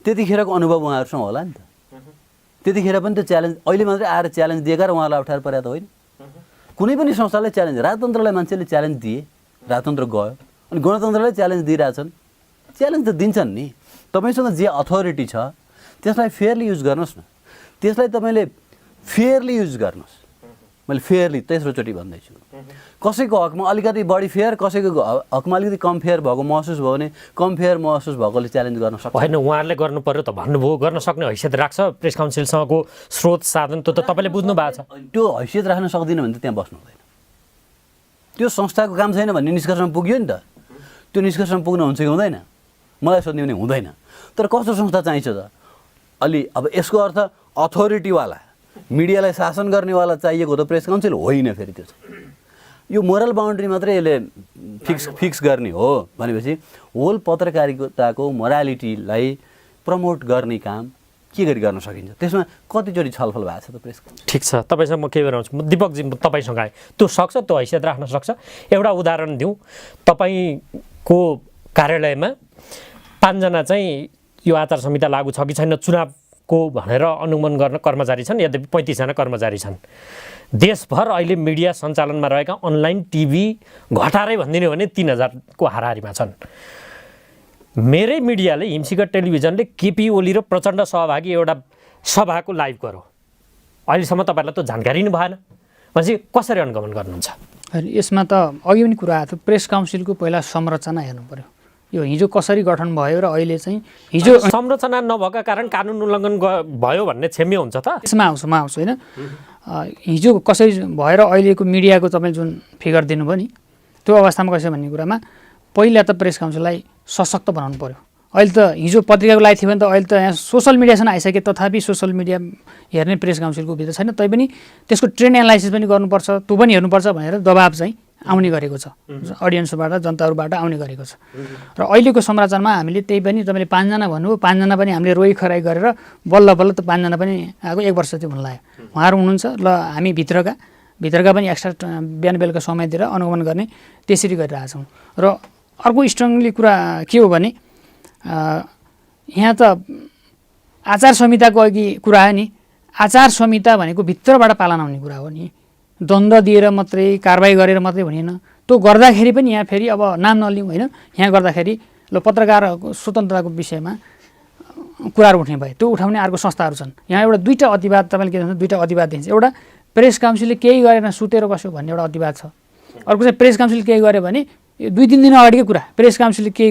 त्यतिखेरको अनुभव उहाँहरूसँग होला नि त। त्यतिखेर पनि त्यो च्यालेन्ज अहिले मात्रै आएर च्यालेन्ज दिएका र उहाँलाई अप्ठ्यारो परेको त होइन। कुनै पनि संस्थाले च्यालेन्ज, राजतन्त्रलाई मान्छेले च्यालेन्ज दिए, राजतन्त्र गयो, अनि गणतन्त्रलाई च्यालेन्ज दिइरहेछन्। च्यालेन्ज त दिन्छन् नि। तपाईँसँग जे अथोरिटी छ त्यसलाई फेयरली युज गर्नुहोस् न। त्यसलाई तपाईँले फेयरली युज गर्नुहोस्। मैले फेयरली तेस्रोचोटि भन्दैछु। कसैको हकमा अलिकति बढी फेयर, कसैको हकमा अलिकति कम फेयर भएको महसुस भयो भने कम फेयर महसुस भएकोले च्यालेन्ज गर्न सक्छ। होइन, उहाँहरूले गर्नु पर्यो त भन्नुभयो, गर्न सक्ने हैसियत राख्छ प्रेस काउन्सिलसँगको स्रोत साधन, त्यो त तपाईँले बुझ्नु भएको छ। त्यो हैसियत राख्न सक्दिनँ भने त त्यहाँ बस्नु हुँदैन। त्यो संस्थाको काम छैन भन्ने निष्कर्षमा पुग्यो नि त। त्यो निष्कर्षमा पुग्न हुन्छ कि हुँदैन? मलाई सोध्ने भने हुँदैन। तर कस्तो संस्था चाहिन्छ त? अब यसको अर्थ अथोरिटीवाला, मिडियालाई शासन गर्नेवाला चाहिएको त प्रेस काउन्सिल होइन। फेरि त्यो यो मोरल बााउन्ड्री मात्रै यसले फिक्स गर्ने हो भनेपछि होल पत्रकारिताको मोरालिटीलाई प्रमोट गर्ने काम के गरी गर्न सकिन्छ? त्यसमा कतिचोटि छलफल भएको छ त प्रेस काउन्सिल? ठिक छ, तपाईँसँग म के गराउँछु, दिपकजी तपाईँसँग आएँ। त्यो सक्छ, त्यो हैसियत राख्न सक्छ? एउटा उदाहरण दिउँ, तपाईँको कार्यालयमा 5 जना चाहिँ यो आचार संहिता लागू छ कि छैन चुनावको भनेर अनुगमन गर्न कर्मचारी छन्, यद्यपि 35 जना कर्मचारी छन्। देशभर अहिले मिडिया सञ्चालनमा रहेका अनलाइन टिभी घटारै भनिदिने हो भने 3000 को हाराहारीमा छन्। मेरै मिडियाले, हिमशिखर टेलिभिजनले केपी ओली र प्रचण्ड सहभागी एउटा सभाको लाइभ गऱ्यो। अहिलेसम्म तपाईँलाई त जानकारी नै भएन भनेपछि कसरी अनुगमन गर्नुहुन्छ? यसमा त अघि पनि कुरा आएको थियो, प्रेस काउन्सिलको पहिला संरचना हेर्नु पर्यो। यो हिजो कसरी गठन भयो र अहिले चाहिँ हिजो संरचना नभएका कारण कानुन उल्लङ्घन भयो भन्ने क्षम्य हुन्छ त? यसमा आउँछु होइन। हिजो कसरी भएर अहिलेको मिडियाको तपाईँ जुन फिगर दिनुभयो नि, त्यो अवस्थामा कसरी भन्ने कुरामा पहिला त प्रेस काउन्सिललाई सशक्त बनाउनु पर्यो। अहिले त हिजो पत्रिकाको लागि थियो भने त अहिले त यहाँ सोसल मिडियासँग आइसके, तथापि सोसल मिडिया हेर्ने प्रेस काउन्सिलको भित्र छैन। तैपनि त्यसको ट्रेन्ड एनालाइसिस पनि गर्नुपर्छ, त्यो पनि हेर्नुपर्छ भनेर दबाब चाहिँ आउने गरेको छ, अडियन्सबाट, जनताहरूबाट आउने गरेको छ। र अहिलेको संरचनामा हामीले त्यही पनि तपाईँले 5 जना भन्नुभयो, 5 जना पनि हामीले रोइ खराइ गरेर बल्ल बल्ल त 5 जना पनि आएको 1 वर्ष चाहिँ हुन लाग्यो। उहाँहरू हुनुहुन्छ, ल हामी भित्रका पनि एक्स्ट्रा बिहान बेलुका समय दिएर अनुगमन गर्ने त्यसरी गरिरहेछौँ। र अर्को स्ट्रङली कुरा के हो भने यहाँ त आचार संहिताको अघि कुरा आयो नि, आचार संहिता भनेको भित्रबाट पालना हुने कुरा हो नि। द्वन्द्व दिएर मात्रै, कारबाही गरेर मात्रै हुनेन। त्यो गर्दाखेरि पनि यहाँ फेरि अब नाम नलिउँ होइन, यहाँ गर्दाखेरि ल पत्रकारको स्वतन्त्रताको विषयमा कुराहरू उठ्ने भए, त्यो उठाउने अर्को संस्थाहरू छन्। यहाँ एउटा 2टा अतिवाद तपाईँले के भन्छ, 2टा अतिवाद दिन्छ। एउटा प्रेस काउन्सिलले केही गरेन, सुतेर बस्यो भन्ने एउटा अतिवाद छ। अर्को चाहिँ प्रेस काउन्सिल केही गर्यो भने यो 2-3 दिन अगाडिकै कुरा प्रेस काउन्सिलले के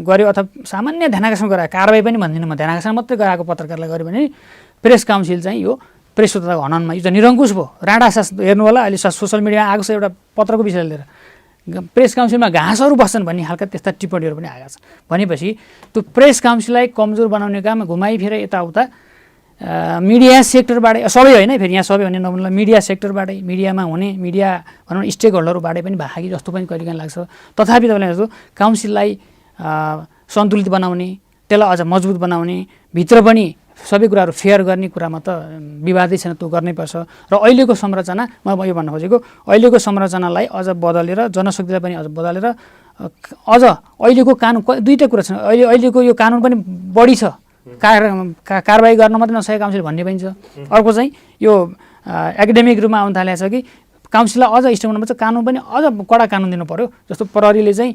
गर्यो अथवा सामान्य ध्यानाकर्षण गरायो, कारबाही पनि भन्दिनँ म, ध्यानाकर्षण मात्रै गराएको पत्रकारलाई गर्यो भने प्रेस काउन्सिल चाहिँ यो प्रेस स्वतन्त्रताको हननमा यो चाहिँ निरङ्कुश भयो। राणा शासन हेर्नु होला, अहिले सोसियल मिडियामा आएको छ एउटा पत्रको विषय लिएर प्रेस काउन्सिलमा घाँसहरू बस्छन् भन्ने खालका त्यस्ता टिप्पणीहरू पनि आएका छन्। भनेपछि त्यो प्रेस काउन्सिललाई कमजोर बनाउने काम घुमाइफिर यताउता मिडिया सेक्टरबाट, सबै होइन फेरि यहाँ सबै भन्ने नभन्नुलाई मिडिया सेक्टरबाटै, मिडियामा हुने मिडिया भनौँ न स्टेक होल्डरबाटै पनि भागी जस्तो पनि कहिलेकाहीँ लाग्छ। तथापि तपाईँलाई जस्तो काउन्सिललाई सन्तुलित बनाउने, त्यसलाई अझ मजबुत बनाउने, भित्र पनि सबै कुराहरू फेयर गर्ने कुरामा त विवादै छैन, त्यो गर्नैपर्छ। र अहिलेको संरचना म यो भन्न खोजेको अहिलेको संरचनालाई अझ बदलेर, जनशक्तिलाई पनि अझ बदलेर, अझ अहिलेको कानुन दुईवटा कुरा छ। अहिलेको यो कानुन पनि बढी छ, कारबाही गर्न मात्रै नसकेको काउन्सिल भन्ने पनि छ। अर्को चाहिँ यो एकाडेमिक रूपमा आउन थालेको छ कि काउन्सिललाई अझ स्ट्रङ बनाउनुपर्छ, कानुन पनि अझ कडा कानुन दिनु पऱ्यो। जस्तो प्रहरीले चाहिँ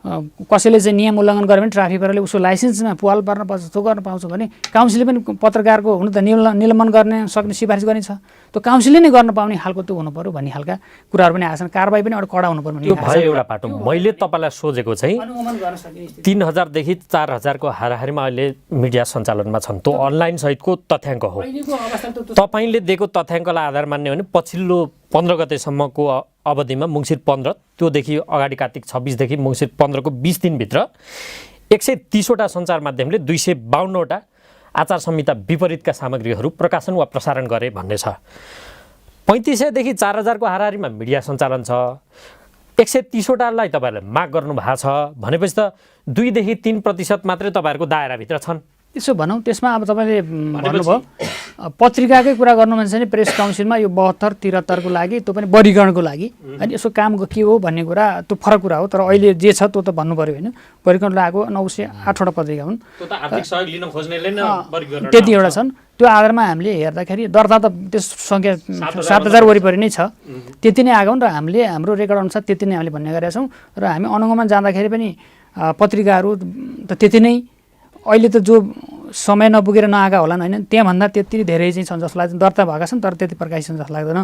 कसैले चाहिँ नियम उल्लङ्घन गर्यो भने ट्राफिकरले उसको लाइसेन्समा पुवाल पार्न पाउँछ, त्यो गर्न पाउँछ भने काउन्सिलले पनि पत्रकारको हुनु त निलम्बन गर्ने सक्ने सिफारिस गर्ने छ, त्यो काउन्सिलले नै गर्न पाउने खालको त्यो हुनु पऱ्यो भन्ने खालका कुराहरू पनि आएछन्। कारबाही पनि अलिक कडा हुनु पर्यो त्यो भयो एउटा पाटो। मैले तपाईँलाई सोधेको चाहिँ 3000 देखि 4000 को हाराहारीमा अहिले मिडिया सञ्चालनमा छन्, त्यो अनलाइन सहितको तथ्याङ्क हो। तपाईँले दिएको तथ्याङ्कलाई आधार मान्ने हो भने पछिल्लो 15 गतेसम्मको अवधिमा मङ्सिर 15 त्योदेखि अगाडि कार्तिक 26 देखि मङ्सिर 15 को 20 दिनभित्र 130 वटा सञ्चार माध्यमले 252 वटा आचार संहिता विपरीतका सामग्रीहरू प्रकाशन वा प्रसारण गरे भन्ने छ। 3500 देखि 4000 को हाराहारीमा मिडिया सञ्चालन छ। 130 वटालाई तपाईँहरूले माग गर्नु भएको छ भनेपछि त 2 देखि 3% मात्रै तपाईँहरूको दायराभित्र छन्। त्यसो भनौँ। त्यसमा अब तपाईँले भन्नुभयो पत्रिकाकै कुरा गर्नु मन छ भने प्रेस काउन्सिलमा यो 72-73 को लागि, त्यो पनि वर्गीकरणको लागि होइन, यसो काम के हो भन्ने कुरा त्यो फरक कुरा हो। तर अहिले जे छ त्यो त भन्नु पऱ्यो होइन। वर्गीकरण लागेको 908 वटा पत्रिका हुन्, त्यति एउटा छन्। त्यो आधारमा हामीले हेर्दाखेरि दर्ता त त्यस सङ्ख्या 7000 वरिपरि नै छ, त्यति नै आएको र हामीले हाम्रो रेकर्ड अनुसार त्यति नै हामीले भन्ने गरेका छौँ। र हामी अनुगमन जाँदाखेरि पनि पत्रिकाहरू त त्यति नै, अहिले त जो समय नपुगेर नआएका होलान् होइन, त्यहाँभन्दा त्यति धेरै चाहिँ छन् जस्तो लाग्छ, दर्ता भएका छन् तर त्यति प्रकाशित छन् जस्तो लाग्दैन।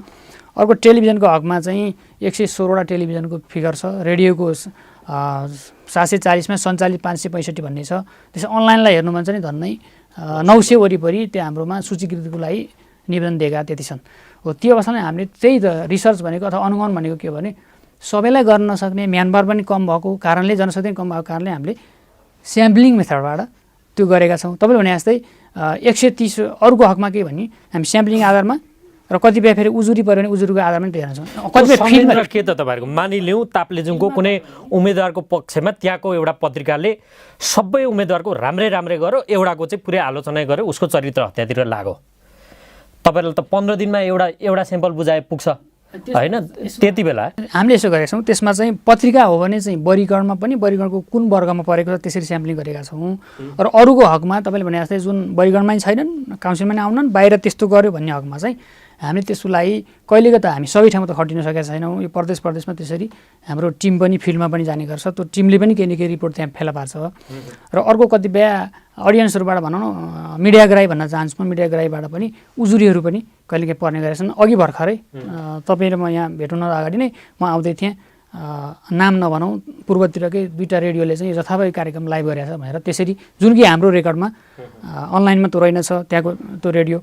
अर्को टेलिभिजनको हकमा चाहिँ 116 वटा टेलिभिजनको फिगर छ, रेडियोको 740 मा सञ्चालित 565 भन्ने छ। त्यसै अनलाइनलाई हेर्नु मन छ नि झन्नै 900 वरिपरि त्यो हाम्रोमा सूचीकृतिको लागि निवेदन दिएका त्यति छन्। हो त्यो अवस्थामा हामीले त्यही त रिसर्च भनेको अथवा अनुगमन भनेको के हो भने सबैलाई गर्न नसक्ने, म्यानपावर पनि कम भएको कारणले, जनशक्ति कम भएको कारणले हामीले स्याम्पलिङ मेथडबाट त्यो गरेका छौँ। तपाईँले भने जस्तै 130 अरूको हकमा के भने हामी स्याम्पलिङ आधारमा र कतिपय फेरि उजुरी पऱ्यो भने उजुरीको आधारमा पनि हेर्न छौँ। कतिपय फिल्डमा के त तपाईँहरूको मानिलिउँ ताप्लेजुङको कुनै उम्मेदवारको पक्षमा त्यहाँको एउटा पत्रिकाले सबै उम्मेदवारको राम्रै गर्यो, एउटाको चाहिँ पुरै आलोचना गर्यो, उसको चरित्र हत्यातिर लाग्यो, तपाईँहरूले त 15 दिनमा एउटा स्याम्पल बुझाए पुग्छ होइन? त्यति बेला हामीले यसो गरेका छौँ। त्यसमा चाहिँ पत्रिका हो भने चाहिँ वर्गीकरणमा पनि वर्गीकरणको कुन वर्गमा परेको छ त्यसरी स्याम्पलिङ गरेका छौँ। र अरूको हकमा तपाईँले भने जस्तै जुन वर्गीकरणमै छैनन्, काउन्सिलमा नै आउनन्, बाहिर त्यस्तो गर्यो भन्ने हकमा चाहिँ हामीले त्यसको लागि कहिलेको त हामी सबै ठाउँमा त खटिन सकेका छैनौँ। यो प्रदेशमा त्यसरी हाम्रो टिम पनि फिल्डमा पनि जाने गर्छ, त्यो टिमले पनि केही न केही रिपोर्ट त्यहाँ फेला पार्छ। र अर्को कतिपय अडियन्सहरूबाट भनौँ न मिडियाग्राही भन्न चाहन्छु म, मिडियाग्राहीबाट पनि उजुरीहरू पनि कहिलेकाहीँ पर्ने गरेका छन्। अघि भर्खरै तपाईँ र म यहाँ भेट्नु अगाडि नै म आउँदै थिएँ, नाम नभनौँ, पूर्वतिरकै 2टा रेडियोले चाहिँ यथावत कार्यक्रम लाइभ गरेको छ भनेर, त्यसरी जुन कि हाम्रो रेकर्डमा अनलाइनमा त्यो रहेनछ, त्यहाँको त्यो रेडियो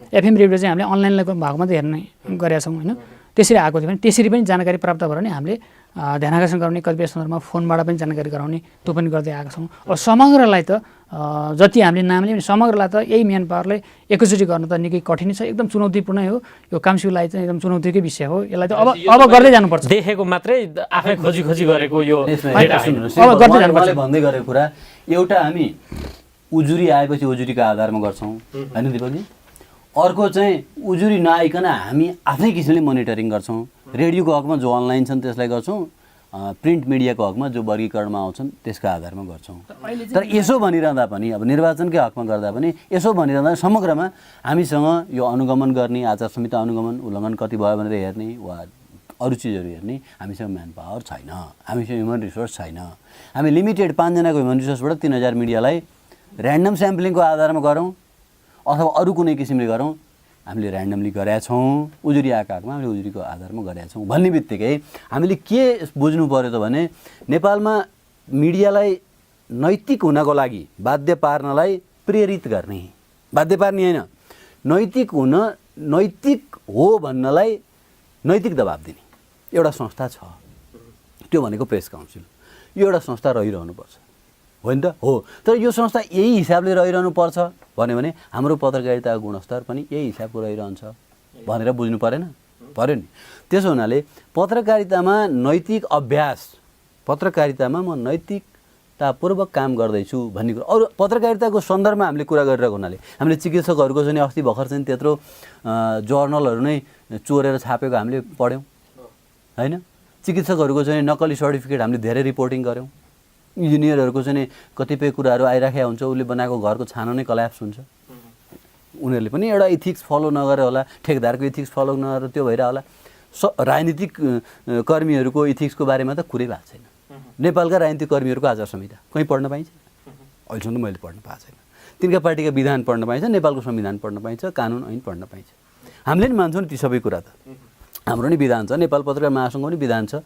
एफएम रेडियो चाहिँ हामीले अनलाइनलाई भएको मात्रै हेर्ने गरेका छौँ होइन। त्यसरी आएको थियो भने त्यसरी पनि जानकारी प्राप्त भयो भने हामीले ध्यानाकर्षण गराउने, कतिपय सन्दर्भमा फोनबाट पनि जानकारी गराउने, त्यो पनि गर्दै आएका छौँ। अब समग्रलाई त जति हामीले नाम लियो भने समग्रलाई त यही म्यान पावरले एकैचोटि गर्न त निकै कठिन छ, एकदम चुनौतीपूर्ण हो। यो काउन्सिललाई चाहिँ एकदम चुनौतीकै विषय हो। यसलाई त अब गर्दै जानुपर्छ। देखेको मात्रै आफै खोजी गरेको यो अब गर्दै जानुपर्छ भन्दै गरेको कुरा एउटा हामी उजुरी आएपछि उजुरीको आधारमा गर्छौँ होइन दिपकजी। अर्को चाहिँ उजुरी नआइकन हामी आफ्नै किसिमले मोनिटरिङ गर्छौँ। रेडियोको हकमा जो अनलाइन छन् त्यसलाई गर्छौँ, प्रिन्ट मिडियाको हकमा जो वर्गीकरणमा आउँछन् त्यसको आधारमा गर्छौँ। तर यसो भनिरहँदा पनि अब निर्वाचनकै हकमा गर्दा पनि यसो भनिरहँदा समग्रमा हामीसँग यो अनुगमन गर्ने, आचार संहिता अनुगमन उल्लङ्घन कति भयो भनेर हेर्ने वा अरू चिजहरू हेर्ने हामीसँग म्यान पावर छैन, हामीसँग ह्युमन रिसोर्स छैन। हामी लिमिटेड 5 जनाको ह्युमन रिसोर्सबाट 3000 मिडियालाई ऱ्यान्डम स्याम्पलिङको आधारमा गरौँ अथवा अरू कुनै किसिमले गरौँ, हामीले ऱ्यान्डमली गरेका छौँ, उजुरी आकारमा हामीले उजुरीको आधारमा गरेका छौँ भन्ने बित्तिकै हामीले के बुझ्नु पर्यो त भने नेपालमा मिडियालाई नैतिक हुनको लागि बाध्य पार्नलाई प्रेरित गर्ने, बाध्य पार्ने होइन, नैतिक हो भन्नलाई नैतिक दबाब दिने एउटा संस्था छ, त्यो भनेको प्रेस काउन्सिल। यो एउटा संस्था रहिरहनुपर्छ, होइन त? हो, तर यो संस्था यही हिसाबले रहिरहनुपर्छ भन्यो भने हाम्रो पत्रकारिताको गुणस्तर पनि यही हिसाबको रहिरहन्छ भनेर बुझ्नु परेन? पर्यो नि। त्यसो हुनाले पत्रकारितामा नैतिक अभ्यास, पत्रकारितामा म नैतिकतापूर्वक काम गर्दैछु भन्ने कुरो, अरू पत्रकारिताको सन्दर्भमा हामीले कुरा गरिरहेको हुनाले हामीले चिकित्सकहरूको चाहिँ अस्ति भर्खर चाहिँ त्यत्रो जर्नलहरू नै चोरेर छापेको हामीले पढ्यौँ, होइन? चिकित्सकहरूको चाहिँ नक्कली सर्टिफिकेट हामीले धेरै रिपोर्टिङ गऱ्यौँ। इन्जिनियरहरूको चाहिँ कतिपय कुराहरू आइराखेको हुन्छ, उसले बनाएको घरको छानो नै कल्याप्स हुन्छ, उनीहरूले पनि एउटा इथिक्स फलो नगरेर होला, ठेकदारको इथिक्स फलो नगरेर त्यो भइरह होला। राजनीतिक कर्मीहरूको इथिक्सको बारेमा त कुरै भएको छैन। नेपालका राजनीतिक कर्मीहरूको आचार संहिता कहीँ पढ्न पाइन्छ? अहिलेसम्म त मैले पढ्न पाएको छैन। तिनका पार्टीका विधान पढ्न पाइन्छ, नेपालको संविधान पढ्न पाइन्छ, कानुन ऐन पढ्न पाइन्छ। हामीले नि मान्छौँ नि ती सबै कुरा त, हाम्रो नि विधान छ, नेपाल पत्रकार महासङ्घको नि विधान छ।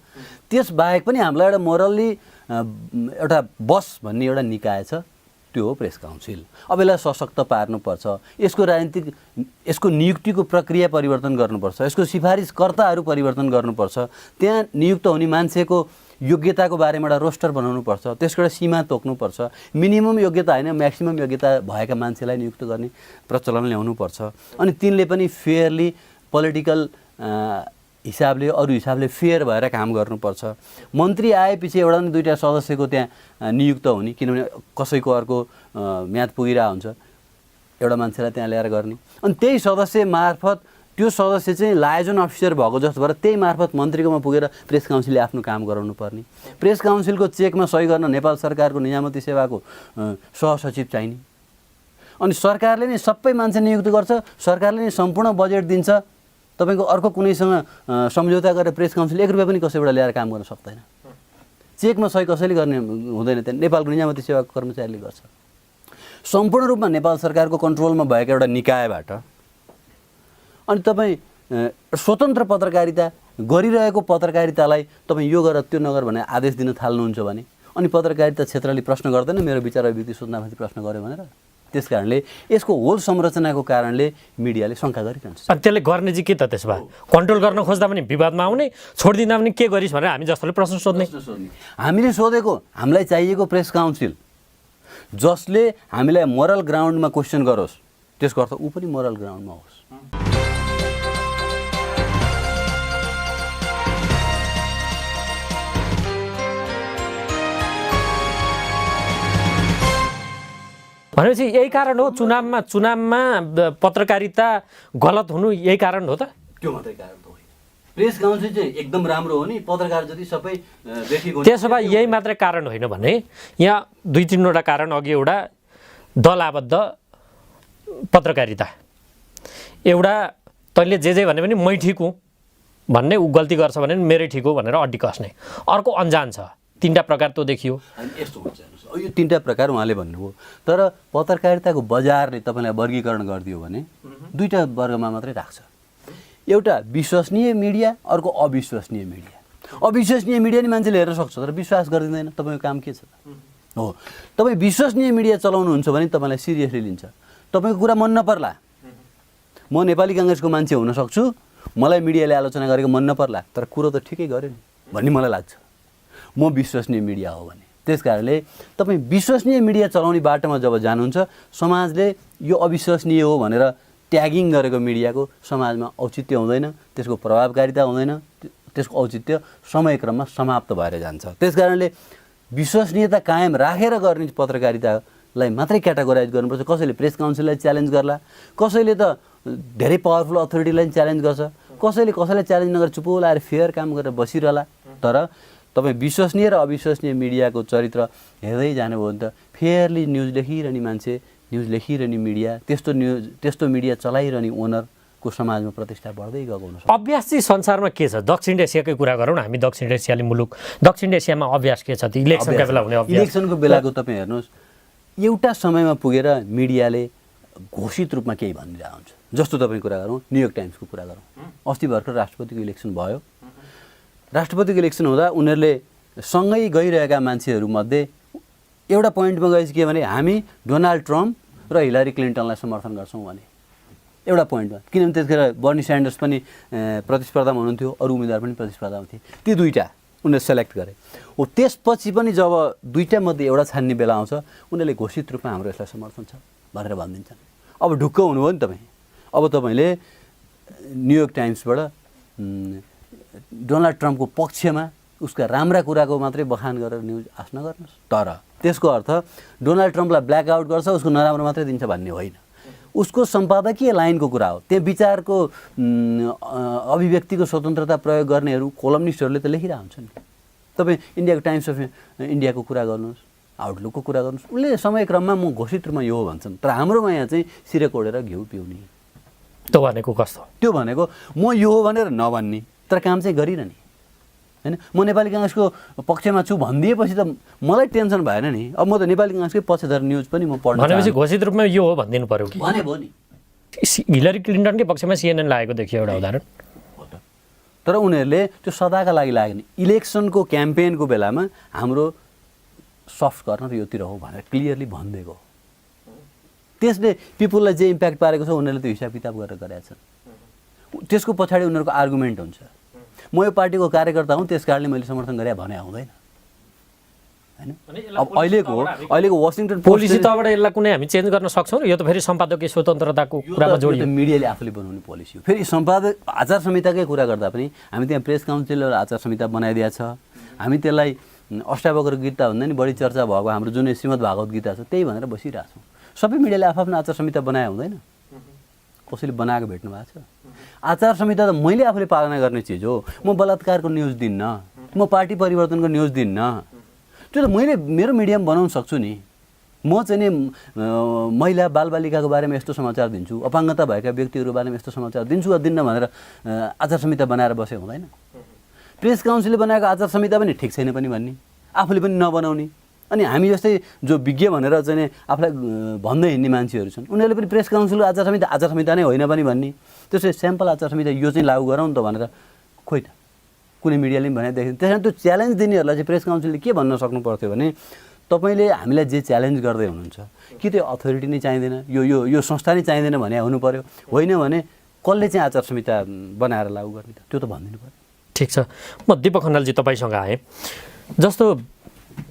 त्यसबाहेक पनि हामीलाई एउटा मोरल्ली एउटा बस भन्ने एउटा निकाय छ, त्यो हो प्रेस काउन्सिल। अब यसलाई सशक्त पार्नुपर्छ, यसको नियुक्तिको प्रक्रिया परिवर्तन गर्नुपर्छ, यसको सिफारिसकर्ताहरू परिवर्तन गर्नुपर्छ, त्यहाँ नियुक्त हुने मान्छेको योग्यताको बारेमा एउटा रोस्टर बनाउनुपर्छ, त्यसको एउटा सीमा तोक्नुपर्छ, मिनिमम योग्यता होइन म्याक्सिमम योग्यता भएका मान्छेलाई नियुक्त गर्ने प्रचलन ल्याउनुपर्छ। अनि तिनले पनि फेयरली पोलिटिकल हिसाबले अरू हिसाबले फेयर भएर काम गर्नुपर्छ। मन्त्री आएपछि एउटा नि दुईवटा सदस्यको त्यहाँ नियुक्त हुने, किनभने कसैको अर्को म्याद पुगिरहेको हुन्छ, एउटा मान्छेलाई त्यहाँ ल्याएर गर्ने। अनि त्यही सदस्य मार्फत त्यो सदस्य चाहिँ लायजन अफिसर भएको जस्तो भएर त्यही मार्फत मन्त्रीकोमा पुगेर प्रेस काउन्सिलले आफ्नो काम गराउनु पर्ने। प्रेस काउन्सिलको चेकमा सही गर्न नेपाल सरकारको निजामती सेवाको सहसचिव चाहिने। अनि सरकारले नै सबै मान्छे नियुक्त गर्छ, सरकारले नै सम्पूर्ण बजेट दिन्छ, तपाईँको अर्को कुनैसँग सम्झौता गरेर प्रेस काउन्सिल 1 रुपियाँ पनि कसैबाट ल्याएर काम गर्न सक्दैन। चेकमा सही कसैले गर्ने हुँदैन, त्यहाँ नेपालको निजामती सेवाको कर्मचारीले गर्छ। सम्पूर्ण रूपमा नेपाल सरकारको कन्ट्रोलमा भएको एउटा निकायबाट अनि तपाईँ स्वतन्त्र पत्रकारिता गरिरहेको पत्रकारितालाई तपाईँ यो गर त्यो नगर भनेर आदेश दिन थाल्नुहुन्छ भने अनि पत्रकारिता क्षेत्रले प्रश्न गर्दैन मेरो विचार अभिव्यक्ति सोध्नमाथि प्रश्न गर्यो भनेर। त्यस कारणले यसको होल संरचनाको कारणले मिडियाले शङ्का गरिरहन्छ। अनि त्यसले गर्ने चाहिँ के त? त्यसो भए कन्ट्रोल गर्न खोज्दा पनि विवादमा आउने, छोडिदिँदा पनि के गरिस् भनेर हामी जस्तोले प्रश्न सोध्ने। हामीले सोधेको हामीलाई चाहिएको प्रेस काउन्सिल जसले हामीलाई मोरल ग्राउन्डमा क्वेसन गरोस्, त्यसको अर्थ ऊ पनि मोरल ग्राउन्डमा होस्। भनेपछि यही कारण हो चुनावमा पत्रकारिता गलत हुनु यही कारण हो त? त्यो मात्रै कारण त होइन, प्रेस काउन्सिल चाहिँ एकदम राम्रो हो नि, पत्रकार जति सबै देखिएको। त्यसो भए यही मात्रै कारण होइन भने यहाँ 2-3वटा कारण अघि एउटा दल आबद्ध पत्रकारिता, एउटा तैँले जे भने पनि मै ठिक हुँ भन्ने, ऊ गल्ती गर्छ भने मेरै ठिक हो भनेर अड्डी कस्ने, अर्को अनजान छ। 3टा प्रकार त देखियो। यस्तो हुन्छ यो 3टा प्रकार उहाँले भन्नुभयो, तर पत्रकारिताको बजारले तपाईँलाई वर्गीकरण गरिदियो भने 2टा वर्गमा मात्रै राख्छ। एउटा विश्वसनीय मिडिया, अर्को अविश्वसनीय मिडिया। अविश्वसनीय मिडिया नि मान्छेले हेर्न सक्छ तर विश्वास गरिदिँदैन। तपाईँको काम के छ त? हो, तपाईँ विश्वसनीय मिडिया चलाउनुहुन्छ भने तपाईँलाई सिरियसली लिन्छ। तपाईँको कुरा मन नपर्ला, म नेपाली काङ्ग्रेसको मान्छे हुन सक्छु, मलाई मिडियाले आलोचना गरेको मन नपर्ला, तर कुरो त ठिकै गर्यो नि भन्ने मलाई लाग्छ, म विश्वसनीय मिडिया हो भने। त्यस कारणले तपाईँ विश्वसनीय मिडिया चलाउने बाटोमा जब जानुहुन्छ, समाजले यो अविश्वसनीय हो भनेर ट्यागिङ गरेको मिडियाको समाजमा औचित्य हुँदैन, त्यसको प्रभावकारिता हुँदैन, त्यसको औचित्य समयक्रममा समाप्त भएर जान्छ। त्यस कारणले विश्वसनीयता कायम राखेर गर्ने पत्रकारितालाई मात्रै क्याटेगोराइज गर्नुपर्छ। कसैले प्रेस काउन्सिललाई च्यालेन्ज गर्ला, कसैले त धेरै पावरफुल अथोरिटीलाई च्यालेन्ज गर्छ, कसैले कसैलाई च्यालेन्ज नगरेर चुप लाएर फेयर काम गरेर बसिरहला। तर तपाईँ विश्वसनीय र अविश्वसनीय मिडियाको चरित्र हेर्दै जानुभयो भने त फेयरली न्युज लेखिरहने मान्छे, न्युज लेखिरहने मिडिया, त्यस्तो मिडिया चलाइरहने ओनरको समाजमा प्रतिष्ठा बढ्दै गएको हुन्छ। अभ्यास चाहिँ संसारमा के छ? दक्षिण एसियाकै कुरा गरौँ न, हामी दक्षिण एसियाली मुलुक, दक्षिण एसियामा अभ्यास के छ? इलेक्सनका बेला हुने अभ्यास। इलेक्सनको बेलाको तपाईँ हेर्नुहोस्, एउटा समयमा पुगेर मिडियाले घोषित रूपमा केही भनिरहेको हुन्छ। जस्तो तपाईँ कुरा गरौँ, न्युयोर्क टाइम्सको कुरा गरौँ, अस्ति भर्खर राष्ट्रपतिको इलेक्सन भयो। राष्ट्रपतिको इलेक्सन हुँदा उनीहरूले सँगै गइरहेका मान्छेहरूमध्ये एउटा पोइन्टमा गएपछि के भने हामी डोनाल्ड ट्रम्प र हिलारी क्लिन्टनलाई समर्थन गर्छौँ भने एउटा पोइन्टमा, किनभने त्यतिखेर बर्नी स्यान्डर्स पनि प्रतिस्पर्धामा हुनुहुन्थ्यो, अरू उम्मेदवार पनि प्रतिस्पर्धामा थिए, ती दुईवटा उनीहरूले सेलेक्ट गरे। हो त्यसपछि पनि जब दुईवटा मध्ये एउटा छान्ने बेला आउँछ उनीहरूले घोषित रूपमा हाम्रो यसलाई समर्थन छ भनेर भनिदिन्छन्। अब ढुक्क हुनुभयो नि तपाईँ। अब तपाईँले न्युयोर्क टाइम्सबाट डोनाल्ड ट्रम्पको पक्षमा उसका राम्रा कुराको मात्रै बखान गरेर न्युज आश नगर्नुहोस्। तर त्यसको अर्थ डोनाल्ड ट्रम्पलाई ब्ल्याकआउट गर्छ, उसको नराम्रो मात्रै दिन्छ भन्ने होइन। उसको सम्पादकीय लाइनको कुरा हो। त्यहाँ विचारको अभिव्यक्तिको स्वतन्त्रता प्रयोग गर्नेहरू कोलमनिस्टहरूले त लेखिरहेको हुन्छ नि। तपाईँ इन्डियाको टाइम्स अफ इन्डियाको कुरा गर्नुहोस्, आउटलुकको कुरा गर्नुहोस्, उसले समयक्रममा म घोषित रूपमा यो हो भन्छन्। तर हाम्रोमा यहाँ चाहिँ सिरे कोडेर घिउ पिउने, त्यो भनेको कस्तो? त्यो भनेको म यो हो भनेर नभन्ने तर काम चाहिँ गरिरहने होइन। म नेपाली काङ्ग्रेसको पक्षमा छु भनिदिएपछि त मलाई टेन्सन भएन नि। अब म त नेपाली काङ्ग्रेसकै पक्षधर न्युज पनि म पढ्न भनेपछि घोषित रूपमा यो हो भनिदिनु पर्यो कि? भने भयो नि। हिलरी क्लिन्टनकै पक्षमा CNN लागेको देखियो एउटा उदाहरण। तर उनीहरूले त्यो सदाका लागि लाग्ने इलेक्सनको क्याम्पेनको बेलामा हाम्रो सफ्ट गर्न र योतिर हो भनेर क्लियरली भनिदिएको। त्यसले पिपुललाई जे इम्प्याक्ट पारेको छ उनीहरूले त्यो हिसाब किताब गरेर गरेका छन्। त्यसको पछाडि उनीहरूको आर्गुमेन्ट हुन्छ, म यो पार्टीको कार्यकर्ता हुँ त्यस कारणले मैले समर्थन गरे भने हुँदैन होइन। अब अहिलेको वासिङटन पोलिसी तबाट यसलाई कुनै हामी चेन्ज गर्न सक्छौँ र यो त फेरि सम्पादकीय स्वतन्त्रताको कुरामा जोडियो। मिडियाले आफूले बनाउने पोलिसी हो। फेरि सम्पादक आचार संहिताकै कुरा गर्दा पनि हामी त्यहाँ प्रेस काउन्सिल आचार संहिता बनाइदिएको छ। हामी त्यसलाई अष्टावक्र गीता भन्दा नि बढी चर्चा भएको हाम्रो जुन श्रीमद् भागवत गीता छ त्यही भनेर बसिरहेछौँ। सबै मिडियाले आफ्नो आचार संहिता बनाए हुँदैन, कसैले बनाएको भेट्नु भएको छ? आचार संहिता त मैले आफूले पालना गर्ने चिज हो। म बलात्कारको न्युज दिन्न, म पार्टी परिवर्तनको न्युज दिन्न, त्यो त मैले मेरो मिडियामा बनाउन सक्छु नि। म चाहिँ नि महिला बालबालिकाको बारेमा यस्तो समाचार दिन्छु, अपाङ्गता भएका व्यक्तिहरूको बारेमा यस्तो समाचार दिन्छु वा दिन्न भनेर आचार संहिता बनाएर बसे हुँदैन। प्रेस काउन्सिलले बनाएको आचार संहिता पनि ठिक छैन पनि भन्ने, आफूले पनि नबनाउने। अनि हामी जस्तै जो विज्ञ भनेर चाहिँ नि आफूलाई भन्दै हिँड्ने मान्छेहरू छन् उनीहरूले पनि प्रेस काउन्सिलको आचार संहिता नै होइन पनि भन्ने। त्यसै स्याम्पल आचार संहिता यो चाहिँ लागू गरौँ त भनेर खोइ त कुनै मिडियाले पनि भनेदेखि त्यसमा त्यो च्यालेन्ज दिनेहरूलाई चाहिँ प्रेस काउन्सिलले के भन्न सक्नु पर्थ्यो भने तपाईँले हामीलाई जे च्यालेन्ज गर्दै हुनुहुन्छ कि त्यो अथोरिटी नै चाहिँदैन, यो यो यो संस्था नै चाहिँदैन भने हुनु पर्यो, होइन भने कसले चाहिँ आचार संहिता बनाएर लागू गर्ने त त्यो त भनिदिनु पर्यो। ठिक छ, म दीपक खनालजी तपाईँसँग आएँ। जस्तो